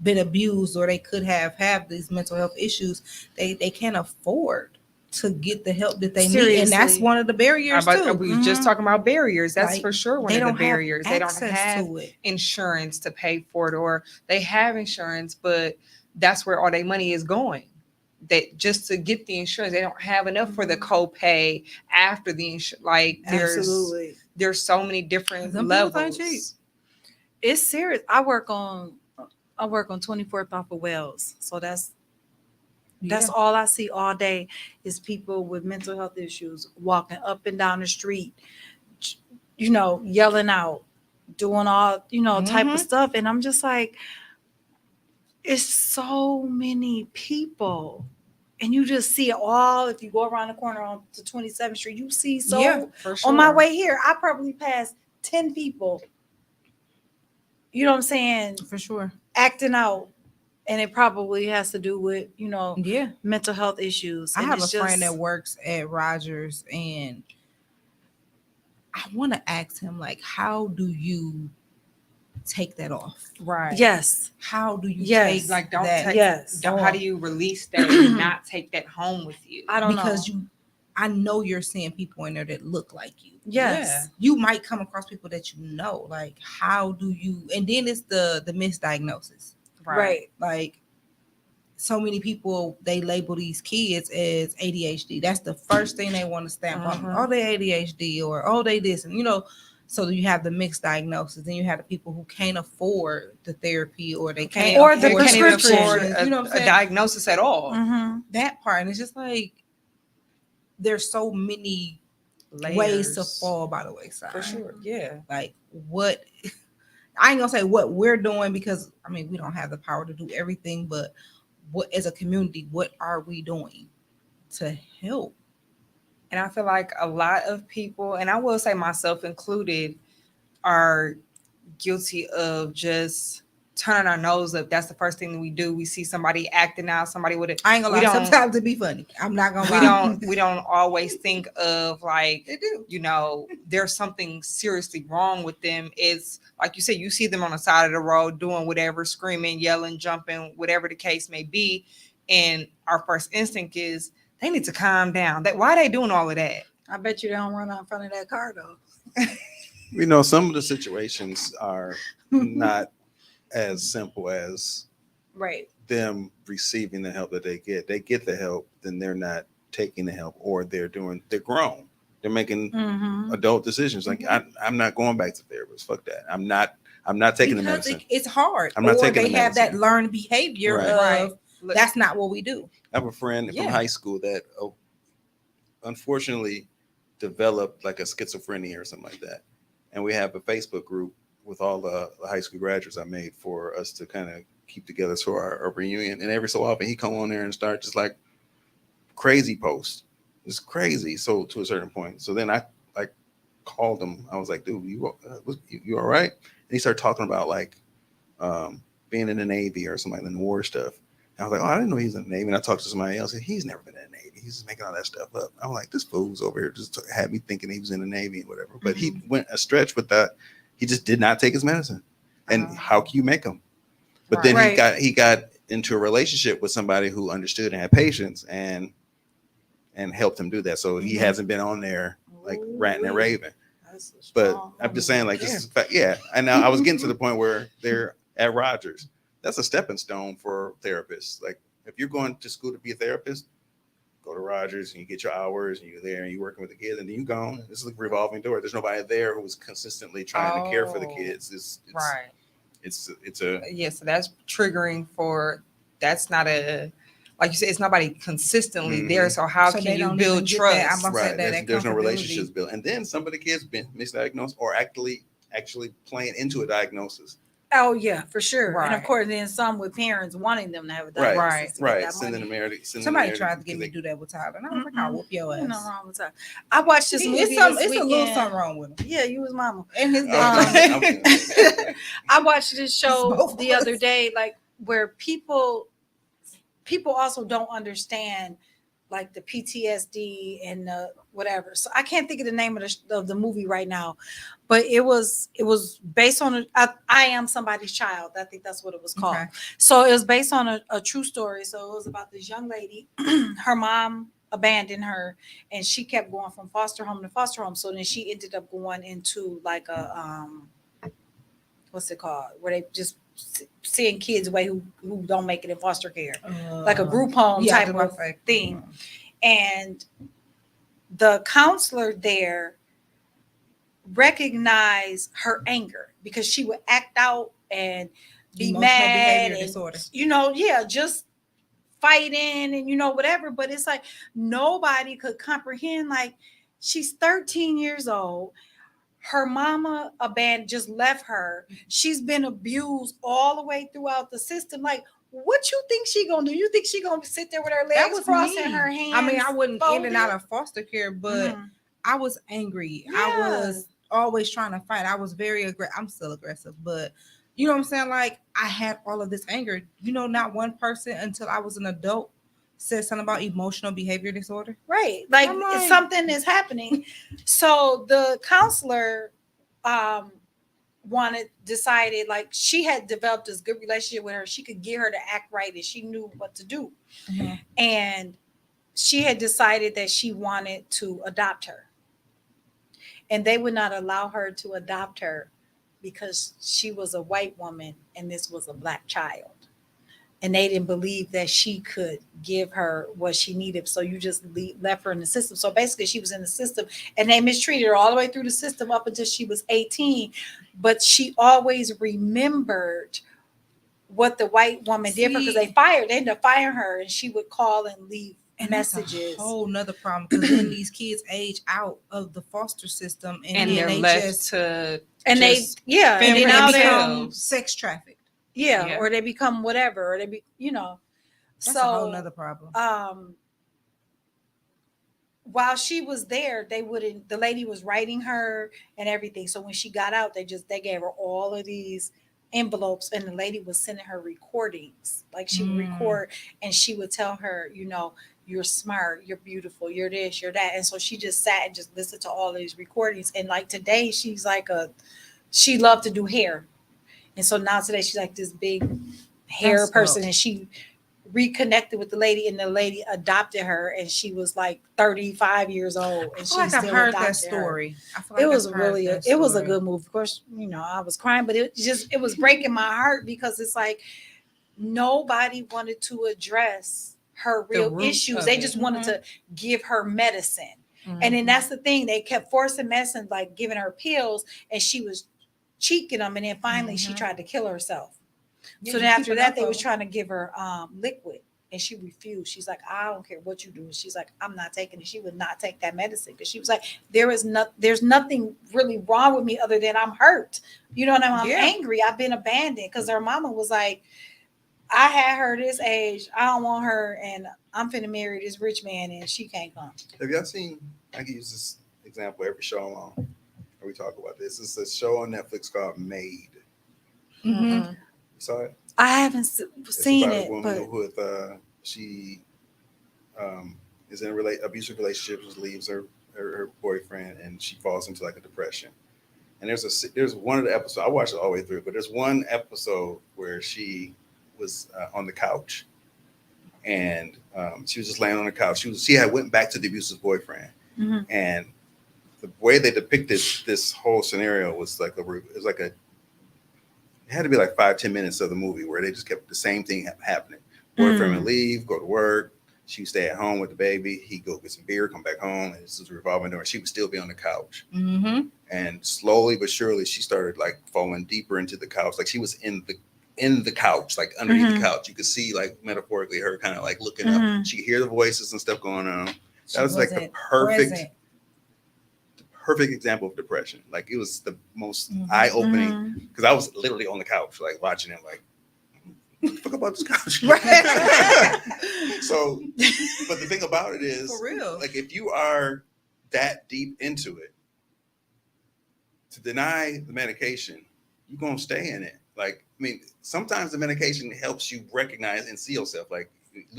been abused or they could have these mental health issues. They can't afford to get the help that they need, and that's Seriously. one of the barriers too. We were just talking about barriers. That's Like, for sure one they of the don't have barriers. They don't access have to it. insurance to pay for it, or they have insurance, but that's where all their money is going. That just to get the insurance, they don't have enough for the copay after the insurance. Like Absolutely. there's so many different Some people ain't cheap. levels. It's serious. I work on 24th off of Wells, so that's all I see all day is people with mental health issues walking up and down the street, yelling out, doing all type of stuff, and I'm just like, it's so many people. And you just see it all. If you go around the corner on to 27th Street, you see For sure. on my way here, I probably passed 10 people. You know what I'm saying? For sure. Acting out. And it probably has to do with, Yeah. mental health issues. I And have a it's friend that just, works at Rogers, and I want to ask him, like, how do you take that off? Right. Yes. How do you Yes. take Like, don't that? take. Yes. How do you release that and not take that home with you? I don't Because know. I know you're seeing people in there that look like you. Yes. You might come across people that you know. Like, how do you? And then it's the misdiagnosis. Right. Like, so many people, they label these kids as ADHD. That's the first thing they want to stamp on them. Mhm. Oh, they ADHD, or oh, they this, and so you have the mixed diagnosis. Then you have the people who can't afford the therapy, or they can't Or the afford Can't even prescription. afford prescriptions, you know what I'm a saying? diagnosis at all. Mm-hmm. That part, and it's just like there's so many ways Layers. to fall by the wayside. For sure. Yeah. Like, what I ain't gonna say what we're doing, because I mean we don't have the power to do everything, but what, as a community, what are we doing to help? And I feel like a lot of people, and I will say myself included, are guilty of just turning our nose up. That's the first thing that we do. We see somebody acting out, somebody with it. I ain't gonna We lie. don't- Sometimes it be funny. I'm not gonna We lie. don't always think of like, They do. there's something seriously wrong with them. It's like you said, you see them on the side of the road doing whatever, screaming, yelling, jumping, whatever the case may be. And our first instinct is they need to calm down. Why are they doing all of that? I bet you they don't run out in front of that car though. Some of the situations are not as simple as Right. them receiving the help that they get. They get the help, then they're not taking the help, or they're grown. They're making Mm-hmm. adult decisions. Like, I'm not going back to therapist. Fuck that. I'm not taking the Because medicine. it's hard. I'm not or taking they the have that medicine. learned behavior Right. of Right. that's not what we do. I have a friend from Yeah. high school that unfortunately developed like a schizophrenia or something like that. And we have a Facebook group with all the high school graduates I made for us to kind of keep together for our reunion. And every so often he come on there and start just like crazy posts. It's crazy. So to a certain point. So then I like called him. I was like, dude, you all right? And he started talking about like being in the Navy or something like the war stuff. And I was like, oh, I didn't know he was in the Navy. And I talked to somebody else, and he's never been in the Navy. He's just making all that stuff up. I'm like, this fool's over here just had me thinking he was in the Navy and whatever. But he went a stretch with that. He just did not take his medicine. And how can you make him? But then Right. he got into a relationship with somebody who understood and had patience and helped him do that. So he hasn't been on there like ranting and raving. That's a But strong I'm just woman. saying, like, this is fact. Yeah. And now I was getting to the point where they're at Rogers. That's a stepping stone for therapists. Like, if you're going to school to be a therapist, go to Rogers and you get your hours and you're there and you're working with the kids, and then you gone. This is a revolving door. There's nobody there who's consistently trying to care for the kids. It's Right. It's a Yeah, so that's triggering for, that's not a, like you said, it's nobody consistently there. So how So can they you don't build even get that. trust? I'm gonna say right. that There's no comfortability. relationships built, and then some of the kids been misdiagnosed or actually playing into a diagnosis. Oh yeah, for sure. And Right. of course, then some with parents wanting them to have a Right. diagnosis. to get Right. that Sending money. them there. Somebody tried to get me to do that with Tyler, and I was like, I'll whoop your Ain't ass. nothing wrong with that. I watched this movie It's this a little weekend. something wrong with him. Yeah, you was mama. And his I watched this show Both the of us. other day, like where people also don't understand like the PTSD and the whatever. So I can't think of the name of the movie right now, but it was based on I Am Somebody's Child. I think that's what it was called. Okay. So it was based on a true story. So it was about this young lady. Her mom abandoned her, and she kept going from foster home to foster home. So then she ended up going into like a what's it called, where they just seeing kids away who don't make it in foster care, like a group home yeah, type of thing. And the counselor there recognized her anger because she would act out and be Emotional mad behavior and disorder. just fighting and whatever. But it's like nobody could comprehend, like, she's 13 years old. Her mama just left her. She's been abused all the way throughout the system. Like, what you think she gonna do? You think she gonna sit there with her That legs was crossed me. and her hands? I mean, I wasn't in and out folded? of foster care, but Mhm. I was angry. I Yeah. was always trying to fight. I was very aggressive. I'm still aggressive, but you know what I'm saying? Like, I had all of this anger. Not one person until I was an adult said something about emotional behavior disorder. Right. Like, I'm like- something is happening. So the counselor decided like she had developed this good relationship with her. She could get her to act right and she knew what to do. Mhm. And she had decided that she wanted to adopt her. And they would not allow her to adopt her because she was a white woman and this was a black child. And they didn't believe that she could give her what she needed. So you just left her in the system. So basically, she was in the system and they mistreated her all the way through the system up until she was 18. But she always remembered what the white woman did for her because they ended up firing her, and she would call and leave messages. That's a whole nother problem because then these kids age out of the foster system and And then they're they left just to and they just and fend then for now they themselves. sex trafficked. yeah, or they become whatever, or they be That's a whole nother problem. While she was there, the lady was writing her and everything. So when she got out, they gave her all of these envelopes, and the lady was sending her recordings. Like she would record and she would tell her, you're smart, you're beautiful, you're this, you're that. And so she just sat and just listened to all of these recordings. And like today, she's like she loved to do hair. And so now today she's like this big hair person, and she reconnected with the lady, and the lady adopted her, and she was like 35 years old, and I feel she like still I've heard adopted that story. I feel It like was I've heard that it was a story. good move. Of course, I was crying, but it was breaking my heart because it's like nobody wanted to address her real issues. They just wanted to give her medicine. And then that's the thing. They kept forcing medicine, like giving her pills, and she was cheeking them. And then finally she tried to kill herself. Yeah, So you then keep after enough that, they of was them. trying to give her liquid, and she refused. She's like, I don't care what you do. And she's like, I'm not taking it. She would not take that medicine because she was like, there's nothing really wrong with me other than I'm hurt. You know what I mean? I'm angry. I've been abandoned because her mama was like, I had her this age. I don't want her, and I'm finna marry this rich man, and she can't come. Have y'all seen? I can use this example every show I'm on. We talk about this. It's a show on Netflix called Made. Mhm. You saw it? I haven't seen it's about it, a woman but with she is in a abusive relationship, leaves her boyfriend, and she falls into like a depression. And there's one of the episodes I watched it all the way through, but there's one episode where she was on the couch, and she was just laying on the couch. She had went back to the abusive boyfriend, and the way they depicted this whole scenario was like it had to be like 5-10 minutes of the movie where they just kept the same thing happening. Boyfriend would leave, go to work. She would stay at home with the baby. He'd go get some beer, come back home, and this was a revolving door. She would still be on the couch. And slowly but surely, she started like falling deeper into the couch. Like she was in the couch, like underneath the couch. You could see like metaphorically her kind of like looking up. She could hear the voices and stuff going on. That was like the perfect example of depression. Like it was the most eye-opening because I was literally on the couch, like watching it, like what the fuck about this couch? So, but the thing about it is, For real. like if you are that deep into it, to deny the medication, you're gonna stay in it. Like, I mean, sometimes the medication helps you recognize and see yourself. Like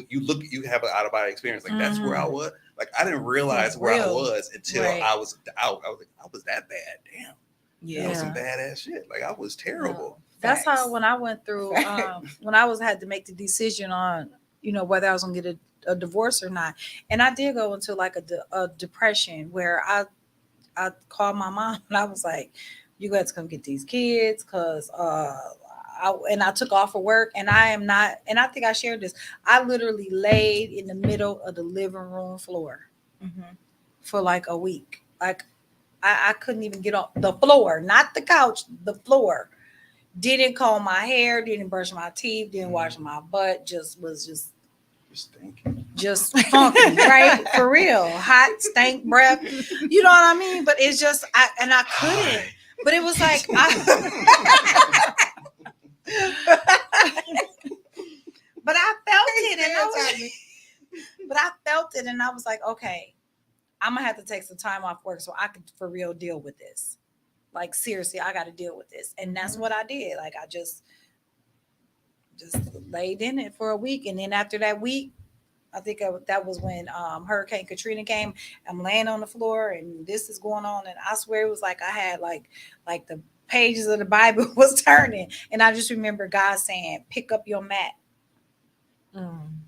you have an out-of-body experience. Like that's where I was. Like I didn't realize where I was until I was out. I was like, I was that bad. Damn. Yeah. That was some badass shit. Like I was terrible. That's how when I went through when I had to make the decision on whether I was gonna get a divorce or not, and I did go into like a depression where I called my mom and I was like, you got to come get these kids because I took off of work, and I am not, and I think I shared this. I literally laid in the middle of the living room floor for like a week. Like I couldn't even get off the floor, not the couch, the floor. Didn't comb my hair, didn't brush my teeth, didn't wash my butt, just Stinking. Just funky, right? For real. Hot, stank breath. You know what I mean? But it's just I couldn't. But it was like but I felt it, and I was like, okay, I'm gonna have to take some time off work so I could for real deal with this. Like seriously, I got to deal with this, and that's what I did. Like I just laid in it for a week, and then after that week, I think that was when Hurricane Katrina came. I'm laying on the floor, and this is going on, and I swear it was like I had like the pages of the Bible was turning. And I just remember God saying, pick up your mat.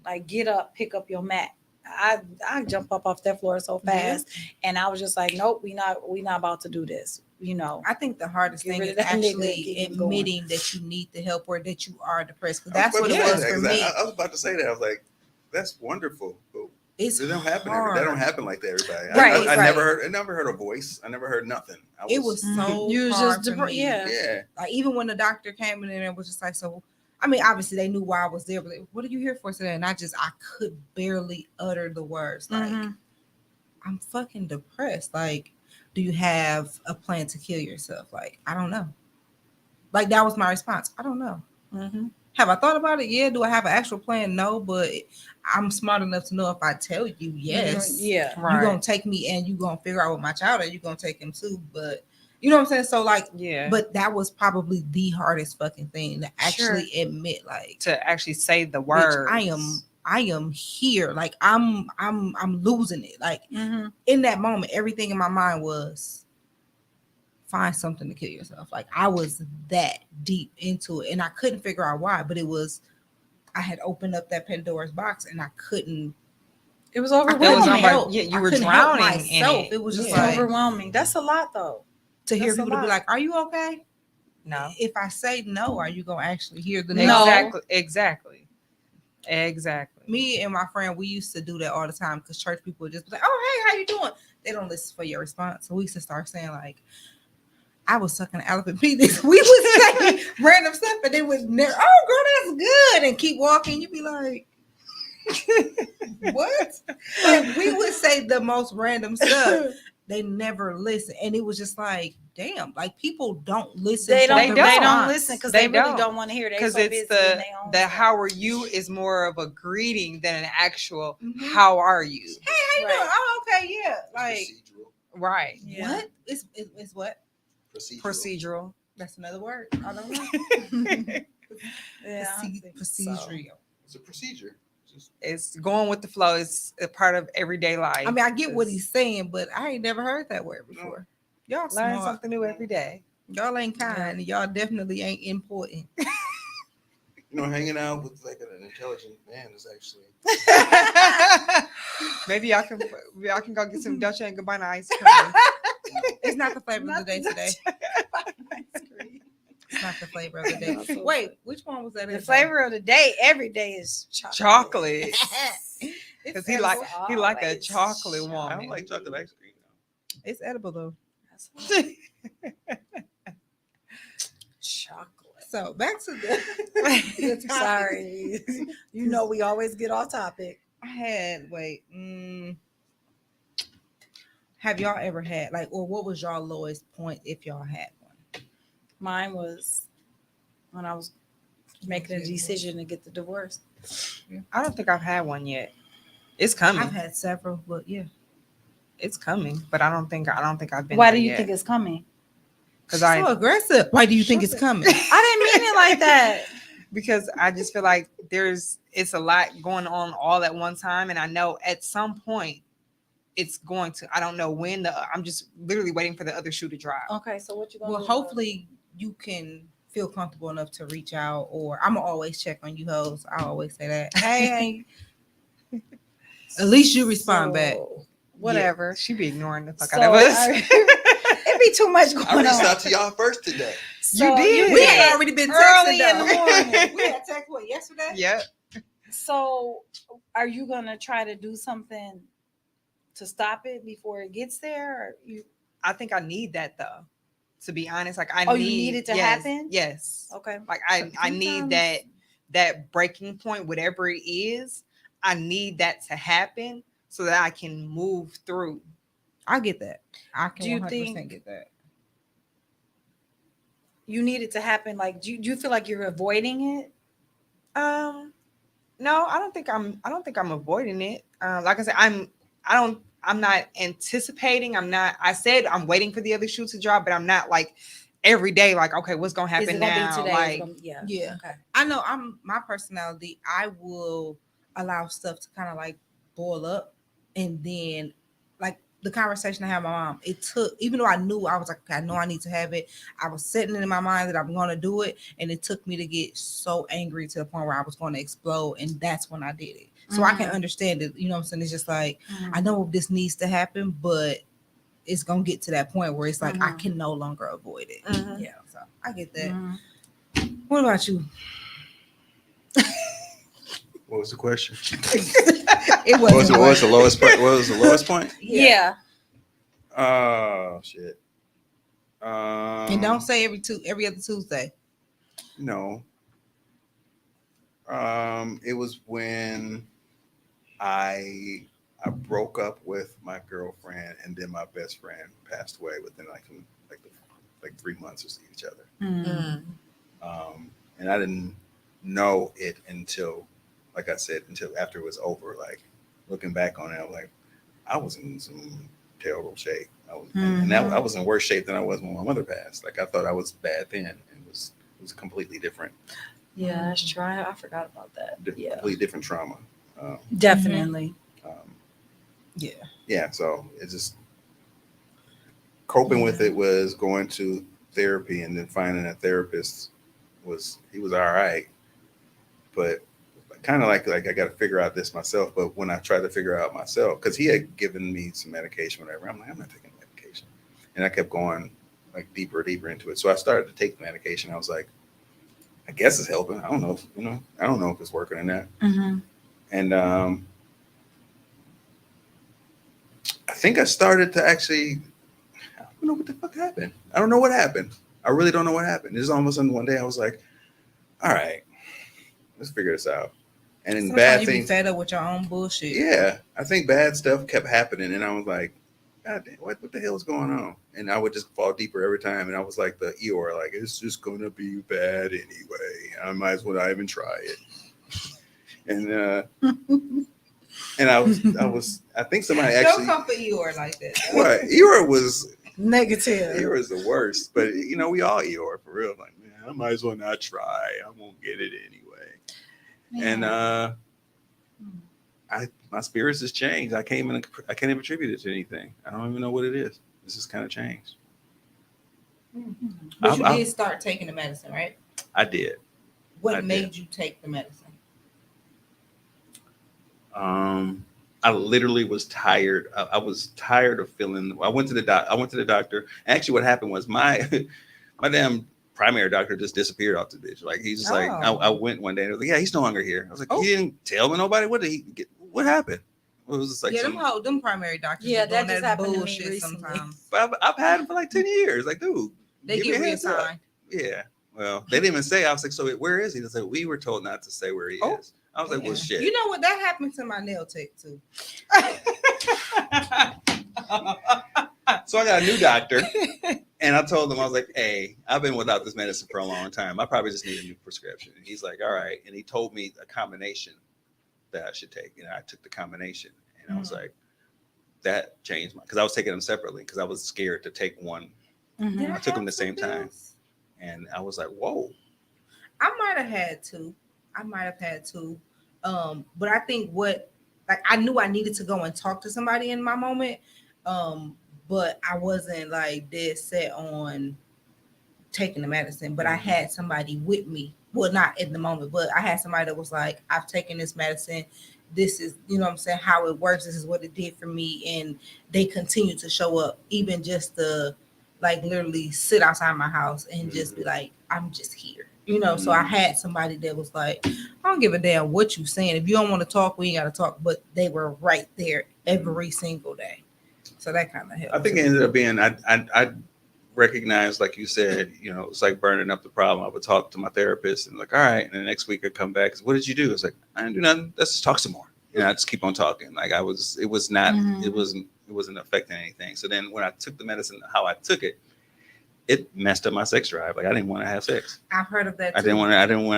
Like, get up, pick up your mat. I jump up off that floor so fast, and I was just like, nope, we not about to do this. You know, I think the hardest Get thing rid is of that nigga and actually keep him going. admitting that you need the help or that you are depressed. 'Cause I that's what it about to was say for that, 'cause me. I was about to say that. I was like, that's wonderful. But It's it don't happen. hard. That don't happen like that. Everybody. Right, I right. never heard a voice. I never heard nothing. It was so You was hard just for me. yeah. Yeah. Like even when the doctor came in there and was just like, so I mean, obviously they knew why I was there, but like, what are you here for today? And I could barely utter the words. Like, Mhm. I'm fucking depressed. Like, do you have a plan to kill yourself? Like, I don't know. Like that was my response. I don't know. Mhm. Have I thought about it? Yeah. Do I have an actual plan? No, but I'm smart enough to know if I tell you yes, Yeah. you're gonna take me and you're gonna figure out what my child is, you're gonna take him too. But you know what I'm saying? So like, Yeah. but that was probably the hardest fucking thing to actually admit, like, to actually say the bitch, words. I am here. Like I'm losing it. Like Mhm. in that moment, everything in my mind was find something to kill yourself. Like I was that deep into it and I couldn't figure out why, but it was I had opened up that Pandora's box and I couldn't. It was I overwhelming. couldn't help. Yeah, you I were couldn't help drowning in myself. it. It was just It's Yeah. like overwhelming. That's a lot, though. to hear That's a people to be lot. like, "Are you okay?" No. If I say no, are you gonna actually hear the No. no? Exactly. Me and my friend, we used to do that all the time because church people would just be like, "Oh, hey, how you doing?" They don't listen for your response, so we used to start saying like, "I was sucking an elephant penis." We would say random stuff, and they would never. Oh, girl, that's good, and keep walking. You'd be like, "What?" Like we would say the most random stuff. They never listen, and it was just like, damn, like people don't listen. They for don't. the They don't response. listen because They they really don't. don't want to hear. They Because so it's busy in the their own the stuff. how are you is more of a greeting than an actual Mhm. how are you. Hey, how you doing? Right. Oh, okay, yeah. Like Procedural. Right. Yeah. what? It's what? Procedural. Procedural. That's another word. I don't know. Yeah. Procedural. It's a procedure. Just It's going with the flow. It's a part of everyday life. I mean, I get what he's saying, but I ain't never heard that word before. Y'all learn smart. something new every day. Y'all ain't kind. Y'all definitely ain't important. hanging out with like an intelligent man is actually. Maybe y'all can go get some Dolce and Gabbana ice cream. It's not the flavor of the day today. It's not the flavor of the day. Wait, which one was that? The flavor of the day every day is chocolate. Chocolate. It's Because he like a always chocolate chocolate. woman. I don't like chocolate ice cream. It's edible though. Chocolate. So back to the topic. Sorry. You know we always get off topic. I had have y'all ever had like, or what was y'all lowest point if y'all had one? Mine was when I was making a decision to get the divorce. I don't think I've had one yet. It's coming. I've had several, but yeah. It's coming, but I don't think I've been. Why there do you yet. think it's coming? Because So aggressive. Why do you think it's coming? I didn't mean it like that. because I just feel like it's a lot going on all at one time, and I know at some point it's going to. I don't know when. I'm just literally waiting for the other shoe to drop. Okay, so what you gonna Well, do? hopefully you can feel comfortable enough to reach out, or I'm gonna always check on you hoes. I always say that. Hey. At least you respond back. Whatever. Yeah, she be ignoring the fuck So out of us. It'd be too much I going reached on. out to y'all first today. So You did. We had already been early texting in the though. morning. We had text what yesterday? Yep. So, are you gonna try to do something to stop it before it gets there? Or you? I think I need that though. To be honest, like You need it to happen? Yes. Okay. Like I need that breaking point, whatever it is. I need that to happen so that I can move through. I get that. I can Do you 100% think- get that. You need it to happen. Like, do you feel like you're avoiding it? No, I don't think I'm avoiding it. Like I said, I'm not anticipating. I said I'm waiting for the other shoe to drop, but I'm not like every day like, okay, what's gonna happen Is it gonna now? be today? Like, Yeah. Okay. I know my personality, I will allow stuff to kind of like boil up and then like the conversation I had with my mom, it took, even though I knew, I was like, okay, I know I need to have it. I was setting it in my mind that I'm going to do it. And it took me to get so angry to the point where I was going to explode. And that's when I did it. So I can understand it. You know what I'm saying? It's just like, I know this needs to happen, but it's going to get to that point where it's like, I can no longer avoid it. Yeah. So I get that. What about you? What was the question? It What was, wasn't what was the lowest point? What was the lowest point? Yeah. Oh shit. And don't say every other Tuesday. No. It was when I broke up with my girlfriend, and then my best friend passed away within like 3 months of each other. And I didn't know it until, like I said, until after it was over. Like looking back on it, I'm like, I was in some terrible shape. I was in worse shape than I was when my mother passed. Like I thought I was bad then, and it was completely different. Yeah, that's true. I forgot about that. Yeah, Completely different trauma. definitely. Yeah. So it's just coping with it was going to therapy, and then finding a therapist was all right, but kind of like I got to figure out this myself. But when I tried to figure out myself, because he had given me some medication, whatever, I'm like, I'm not taking medication, and I kept going like deeper into it. So I started to take the medication. I was like, I guess it's helping. I don't know, I don't know if it's working or not. And I think I started to actually, I don't know what the fuck happened. I don't know what happened. I really don't know what happened. It's almost one day I was like, all right, let's figure this out. And then Sometimes bad you things. be fed up with your own bullshit. Yeah, I think bad stuff kept happening, and I was like, God damn, what the hell is going on? And I would just fall deeper every time, and I was like the Eeyore, like it's just gonna be bad anyway. I might as well not even try it. And I think somebody actually. Don't come for Eeyore like that. What Eeyore was Negative. Eeyore is the worst, but we all Eeyore for real. Like, man, I might as well not try. I won't get it anyway. And my spirits has changed. I can't even attribute it to anything. I don't even know what it is. It's just kind of changed. But you did start taking the medicine, right? I did. What made you take the medicine? I literally was tired. I was tired of feeling. I went to the doctor. Actually, what happened was my damn primary doctor just disappeared off the bitch. Like he's just like, I went one day and it was like, yeah, he's no longer here. I was like, he didn't tell me nobody. What did he get? What happened? It was just like them primary doctors. Yeah, that just that happened bullshit to me recently. sometimes. But I've had him for like 10 years. Like, dude, They get reassigned. Yeah. Well, they didn't even say. I was like, so where is he? They said, we were told not to say where he is. I was like, well, shit. You know what? That happened to my nail tech too. So I got a new doctor, and I told him, I was like, hey, I've been without this medicine for a long time. I probably just need a new prescription. And he's like, all right. And he told me a combination that I should take. And I took the combination, and I was like, that changed because I was taking them separately because I was scared to take one. I took them at the same time, and I was like, whoa. I might have had to. But I think I knew I needed to go and talk to somebody in my moment. But I wasn't like dead set on taking the medicine. But I had somebody with me. Well, not in the moment, but I had somebody that was like, I've taken this medicine. This is, what I'm saying, how it works. This is what it did for me. And they continue to show up, even just to like literally sit outside my house and just be like, I'm just here. So I had somebody that was like, I don't give a damn what you saying. If you don't want to talk, we ain't got to talk. But they were right there every single day. So that kind of helped. I think it ended up being, I recognized, like you said, it's like burning up the problem. I would talk to my therapist and like, all right. And the next week I'd come back. What did you do? It's like, I didn't do nothing. Let's just talk some more. And I just keep on talking. Like it wasn't affecting anything. So then when I took the medicine, how I took it, it messed up my sex drive. Like I didn't want to have sex. I've heard of that too. I didn't want to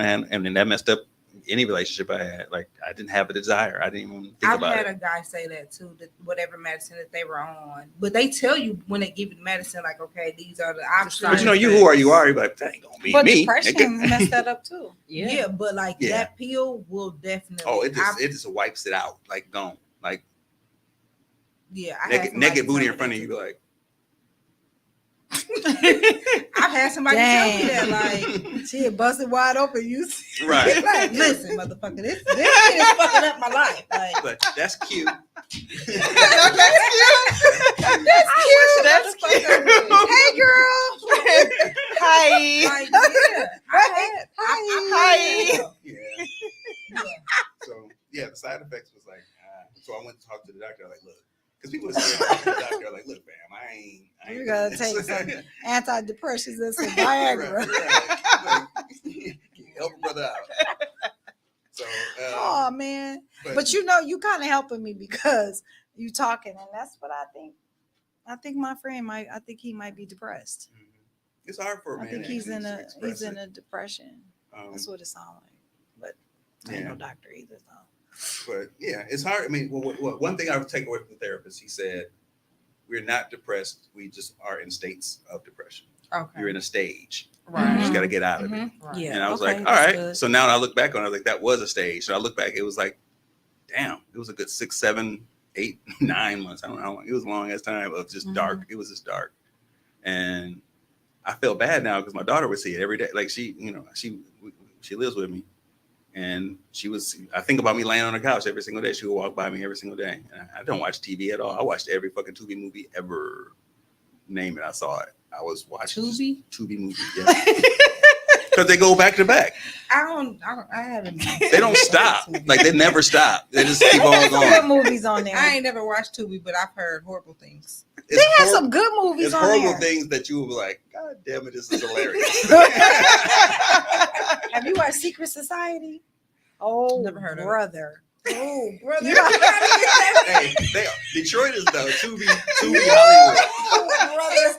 have, and then that messed up any relationship I had. Like I didn't have a desire. I didn't even think about it. I've had a guy say that too, that whatever medicine that they were on. But they tell you when they give you the medicine, like, okay, these are the options. But who are you? You're like, that ain't gonna be me. But depression messed that up too. Yeah, but like that pill will definitely. Oh, it just wipes it out. Like gone. Like Yeah, I had naked somebody booty tell in front me of you, be like, I've had somebody tell me that, Dang. like, She had busted wide open. You see? right. like, listen, motherfucker, this shit is fucking up my life. Like, But that's cute. That's cute. Hey, girl. Hi. like, yeah, Hi. Yeah. So yeah, the side effects was like, so I went to talk to the doctor. Like, look, because people are scared to talk to the doctor. Like, look, fam, I ain't You doing gotta this. take some antidepressants and some Viagra. Right. Help a brother out. So, Oh man. But you know, you kind of helping me because you talking, and that's what I think. I think my friend might. I think he might be depressed. it's hard for a I man. think he's actually in to a express it. depression. That's what it sounds like. But I ain't Yeah. no doctor either, though. But yeah, it's hard. I mean, one thing I would take away from the therapist, he said, we're not depressed. We just are in states of depression. Okay. You're in a stage. Right. You just got to get out of it. Right. Yeah. And I was okay, like, all that's right. good. So now I look back on it, I was like, that was a stage. So I look back, it was like, damn, it was a good 6, 7, 8, 9 months. I don't know how long. It was a long ass time of just dark. It was just dark. And I felt bad now because my daughter would see it every day. Like she lives with me. And I think about me laying on the couch every single day. She would walk by me every single day. And I don't watch TV at all. I watched every fucking Tubi movie ever. Name it, I saw it. I was watching Tubi movie. Yeah. Because they go back to back. I haven't. They don't stop. Like they never stop. They just keep on There's some good going. movies on there. I ain't never watched Tubi, but I've heard horrible things. They have some good movies It's on horrible there. things that you will be like, God damn it, this is hilarious. Have you watched Secret Society? Oh, Never heard of it. brother. Oh, brother. Hey, Detroit is though Tubi Hollywood. Brother.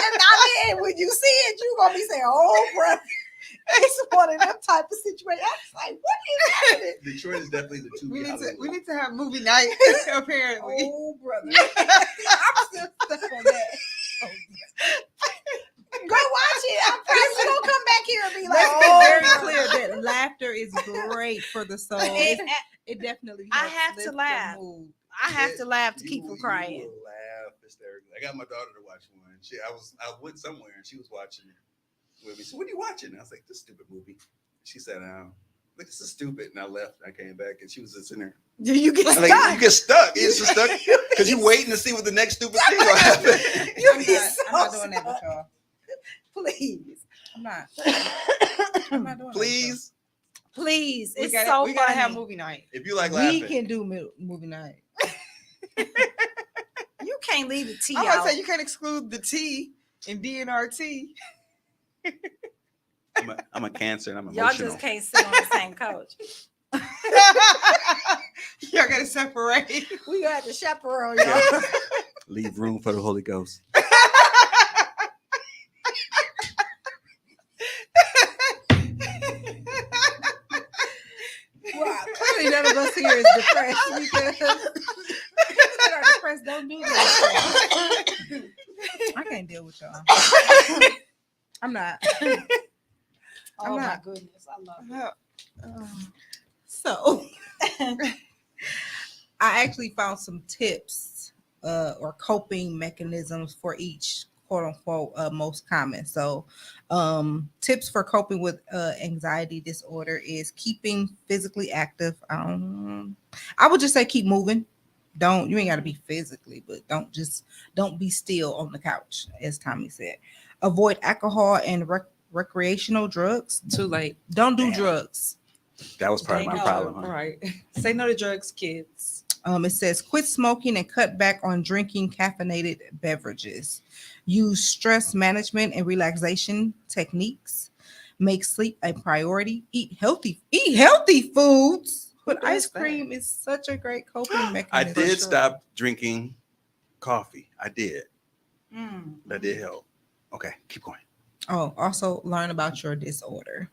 And I mean, when you see it, you gonna be saying, "Oh, brother." It's one of them type of situations. I was like, what is happening? Detroit is definitely the Tubi Hollywood. We need to have movie night, apparently. Oh, brother. I'm still stuck on that. Go watch it. I'm probably gonna come back here and be like, Let's oh, be very brother. clear that laughter is great for the soul. It definitely I helps have to lift the laugh. mood. I have to laugh to You keep from will crying. laugh hysterically. I got my daughter to watch one. I went somewhere and she was watching with me. So what are you watching? I was like, this stupid movie. She said, like, this is stupid. And I left. I came back and she was just in there. You get Like, stuck. you get stuck. It's just stuck because you're waiting to see what the next stupid thing will happen. I'm not doing that with y'all. Please. I'm not doing that with Please, Please. We It's gotta, so we gotta funny. have movie night. if you like y'all. laughing, We can do movie night. You can't leave the tea I'm out. gonna say you can't exclude the T in D.N.R. I'm a Cancer and I'm Y'all emotional. just can't sit on the same couch. Y'all gotta separate. We gonna have to chaperone y'all. Yeah. Leave room for the Holy Ghost. Well, clearly none of us here is depressed because people that are depressed don't do that. I can't deal with y'all. I'm not. Oh my not. goodness, I love it. So I actually found some tips or coping mechanisms for each quote unquote most common. So tips for coping with anxiety disorder is keeping physically active. I would just say keep moving. You ain't got to be physically, but don't be still on the couch, as Tommy said. Avoid alcohol and recreational drugs. Too late. Don't do Damn. drugs. That was part of my They know. problem. Huh? All right. Say no to drugs, kids. It says quit smoking and cut back on drinking caffeinated beverages. Use stress management and relaxation techniques. Make sleep a priority. Eat healthy foods. But does ice that? cream is such a great coping I mechanism. did stop drinking coffee. I did. Mm. That did help. Okay, keep going. Oh, also learn about your disorder.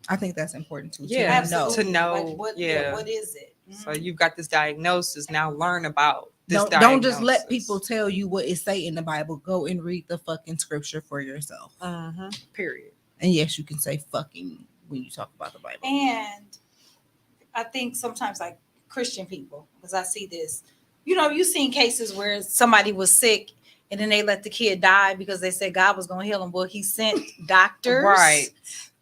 I think that's important too. Yeah, to know. Absolutely. To know, Like, what, yeah. what is it? So you've got this diagnosis. Now learn about this Don't just let diagnosis. people tell you what it say in the Bible. Go and read the fucking scripture for yourself. Period. And yes, you can say fucking when you talk about the Bible. And I think sometimes like Christian people, because I see this, you've seen cases where somebody was sick and then they let the kid die because they said God was going to heal him. Well, he sent doctors, Right.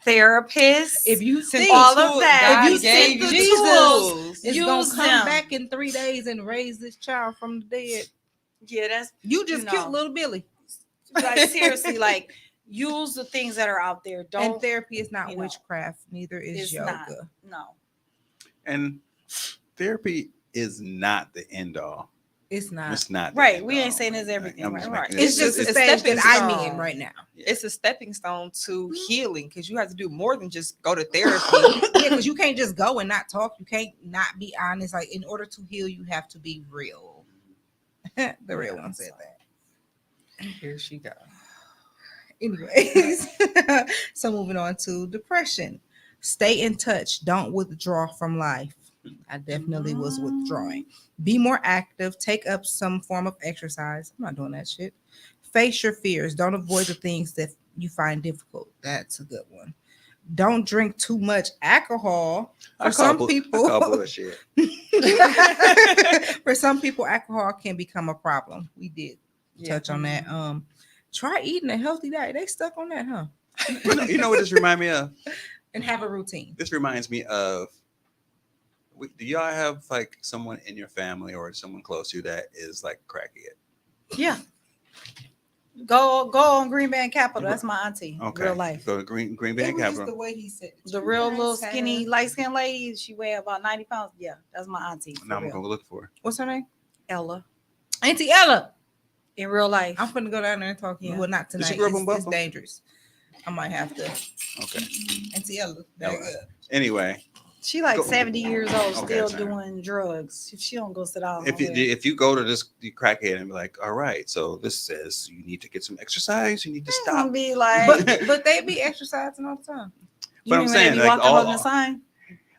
therapists. If you Sent think all the of tool- that, God you gave sent the you tools. tools. it's Use gonna come them. back in 3 days and raise this child from the dead, Yeah, that's you just You cute know. little Billy. like seriously, like use the things that are out there. And Don't therapy is not you know, witchcraft, neither is it's yoga. not. And therapy is not the end all. It's not. It's not the Right. end We ain't all. saying it's Like, everything. I'm just Right. making It's just the it's stage stepping that I'm in stone. right now. Yeah. It's a stepping stone to healing because you have to do more than just go to therapy. Yeah, because you can't just go and not talk. You can't not be honest. Like, in order to heal, you have to be real. The real one said that. Here she goes. Anyways, so moving on to depression. Stay in touch. Don't withdraw from life. I definitely was withdrawing. Be more active. Take up some form of exercise. I'm not doing that shit. Face your fears. Don't avoid the things that you find difficult. That's a good one. Don't drink too much alcohol. For some people, I call bullshit. for some people, alcohol can become a problem. We did Yeah. touch on that. Try eating a healthy diet. They stuck on that, huh? You know what this reminds me of? And have a routine. This reminds me of. Do y'all have like someone in your family or someone close to you that is like crackhead? Yeah. Go on Green Band Capital. That's my auntie. Okay. Real life. Go to Green It Band was just Capital. the way he said it. The real little skinny, light skinned lady. She weighed about 90 pounds. Yeah, that's my auntie. For Now I'm real. gonna look for her. What's her name? Ella. Auntie Ella. In real life. I'm finna go down there and talk to you. Yeah. Well, not Did tonight. she grow up in It's Buffalo? dangerous. I might have to. Okay. And see, Ella, back Alright. up. Anyway, She like Go- 70 years old, Okay, still sorry. doing drugs. She don't go sit down. if you go to this crackhead and be like, all right, so this says you need to get some exercise, you need to It's gonna stop. be like, But they be exercising all the time. But I'm mean when saying, they be like, walking all- holding a sign.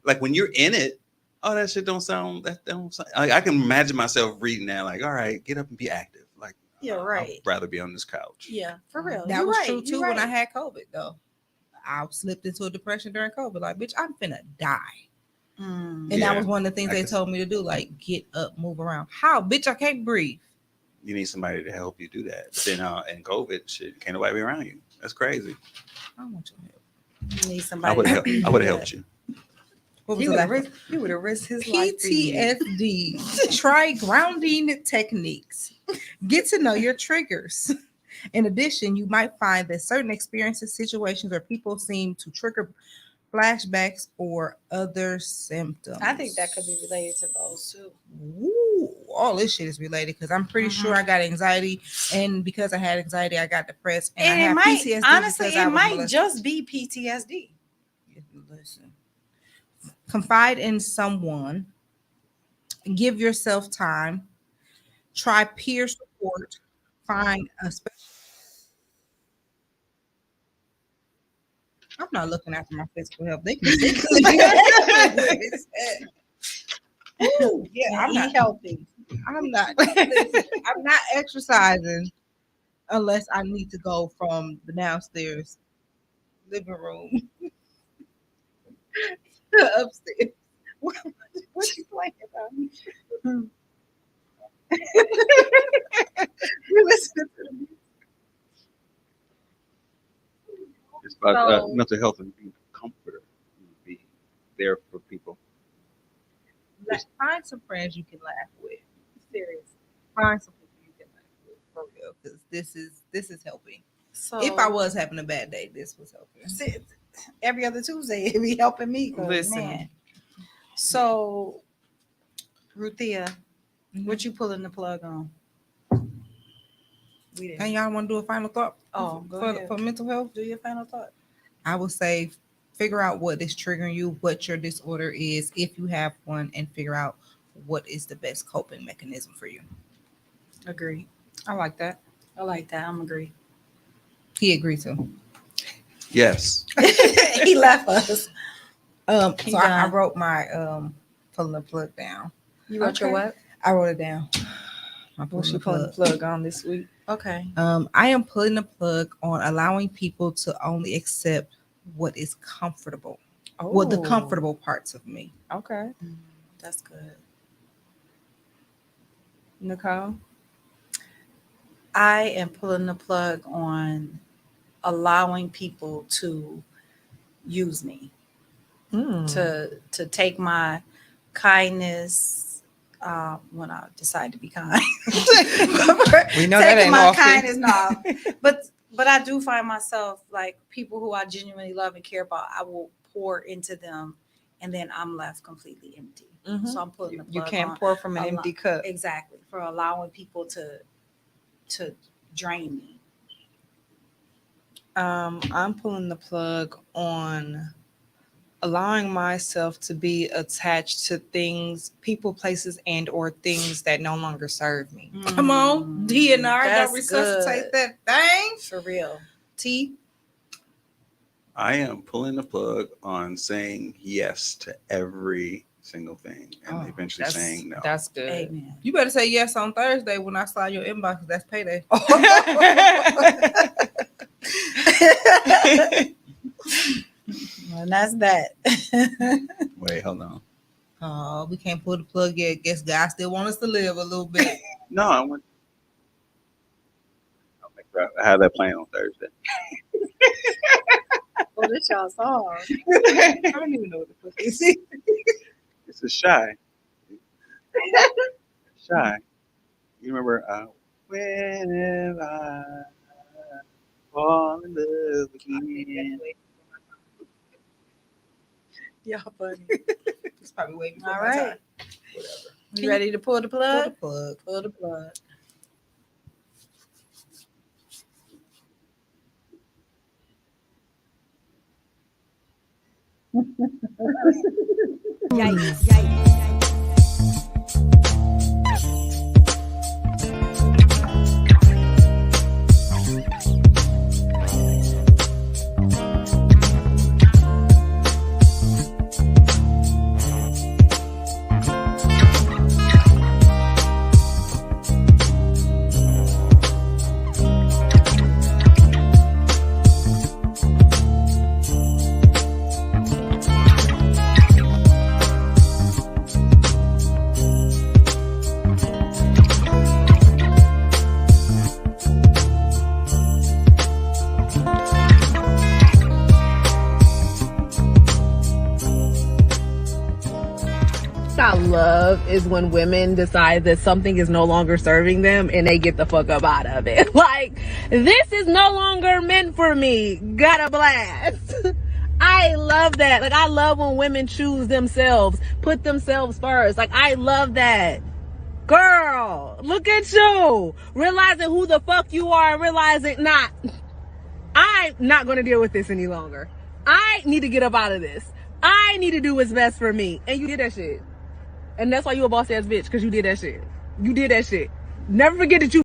Like when you're in it, oh, that shit don't sound. That don't. Sound, I can imagine myself reading that. Like, all right, get up and be active. Like, Yeah, right. I'd rather be on this couch. Yeah, for real. That You're was right. true too You're when I right. had COVID though. I slipped into a depression during COVID. Like, bitch, I'm finna die. Mm. And Yeah, that was one of the things I they can- told me to do. Like, get up, move around. How? Bitch, I can't breathe. You need somebody to help you do that. But then, in COVID, shit, can't nobody be around you. That's crazy. I don't want your help. You need I somebody. would to have. help I would you have do helped you. What was He the would have last risked, he would have risked his one? life for you. PTSD. Try grounding techniques. Get to know your triggers. In addition, you might find that certain experiences, situations, or people seem to trigger flashbacks or other symptoms. I think that could be related to those too. Ooh, all this shit is related because I'm pretty sure I got anxiety, and because I had anxiety, I got depressed, and I And it have might, PTSD. honestly, because I it was might molested. just be PTSD. Listen. Confide in someone. Give yourself time. Try peer support. Find a special. I'm not looking after my physical health. They can. Ooh, yeah, I'm not healthy. I'm not. Listen, I'm not exercising unless I need to go from the downstairs living room to upstairs. What you playing about? You listen to the music. It's about So- mental health and being a comforter, be there for people. Find some friends you can laugh with. Serious. Find some people you can laugh with for real, because this is helping. So If I was having a bad day, this was helping. every other Tuesday, it be helping me. 'Cause, Listen. man. So, Ruthia, Mm-hmm. what you pulling the plug on? We And didn't. y'all want to do a final thought? Oh, go for, ahead. for mental health? Do your final thought. I would say figure out what is triggering you, what your disorder is, if you have one, and figure out what is the best coping mechanism for you. Agree. I like that. I like that. I'm agree. He agreed to. Yes. He left us. He So I done. wrote my pulling the plug down. You wrote your Okay. what? I wrote it down. I'm What's pulling she the pulling the plug. plug on this week? Okay. I am pulling the plug on allowing people to only accept what is comfortable. Well, the Oh, comfortable parts of me. Okay. That's good. Nicole? I am pulling the plug on allowing people to use me, to take my kindness when I decide to be kind. We know that Taking ain't my often. kindness, no. But I do find myself like people who I genuinely love and care about. I will pour into them, and then I'm left completely empty. Mhm. So I'm pulling the You plug can't on pour from an a empty lot- cup. Exactly, for allowing people to drain me. I'm pulling the plug on allowing myself to be attached to things, people, places, and or things that no longer serve me. Come on, D.N.R. Don't That's resuscitate good. that thing. For real. T. I am pulling the plug on saying yes to every single thing and Oh, eventually saying no. That's good. Amen. You better say yes on Thursday when I slide your inbox. 'Cause that's payday. And that's that. Wait, hold on. Oh, we can't pull the plug yet. Guess God still want us to live a little bit. No, I'll make sure I have that plan on Thursday. Well, this y'all song. I don't even know what the fuck this is. This is Shy. Shy. You remember when I fall in love again? Y'all funny. It's probably waiting for All my right. time. You ready to pull the Pull the plug? plug. Pull the plug. I love is when women decide that something is no longer serving them and they get the fuck up out of it. Like, this is no longer meant for me. Got a blast. I love that. Like, I love when women choose themselves, put themselves first. Like, I love that. Girl, look at you. Realizing who the fuck you are and realizing, nah, I'm not going to deal with this any longer. I need to get up out of this. I need to do what's best for me. And you did that shit. And that's why you a boss ass bitch, because you did that shit. You did that shit. Never forget that you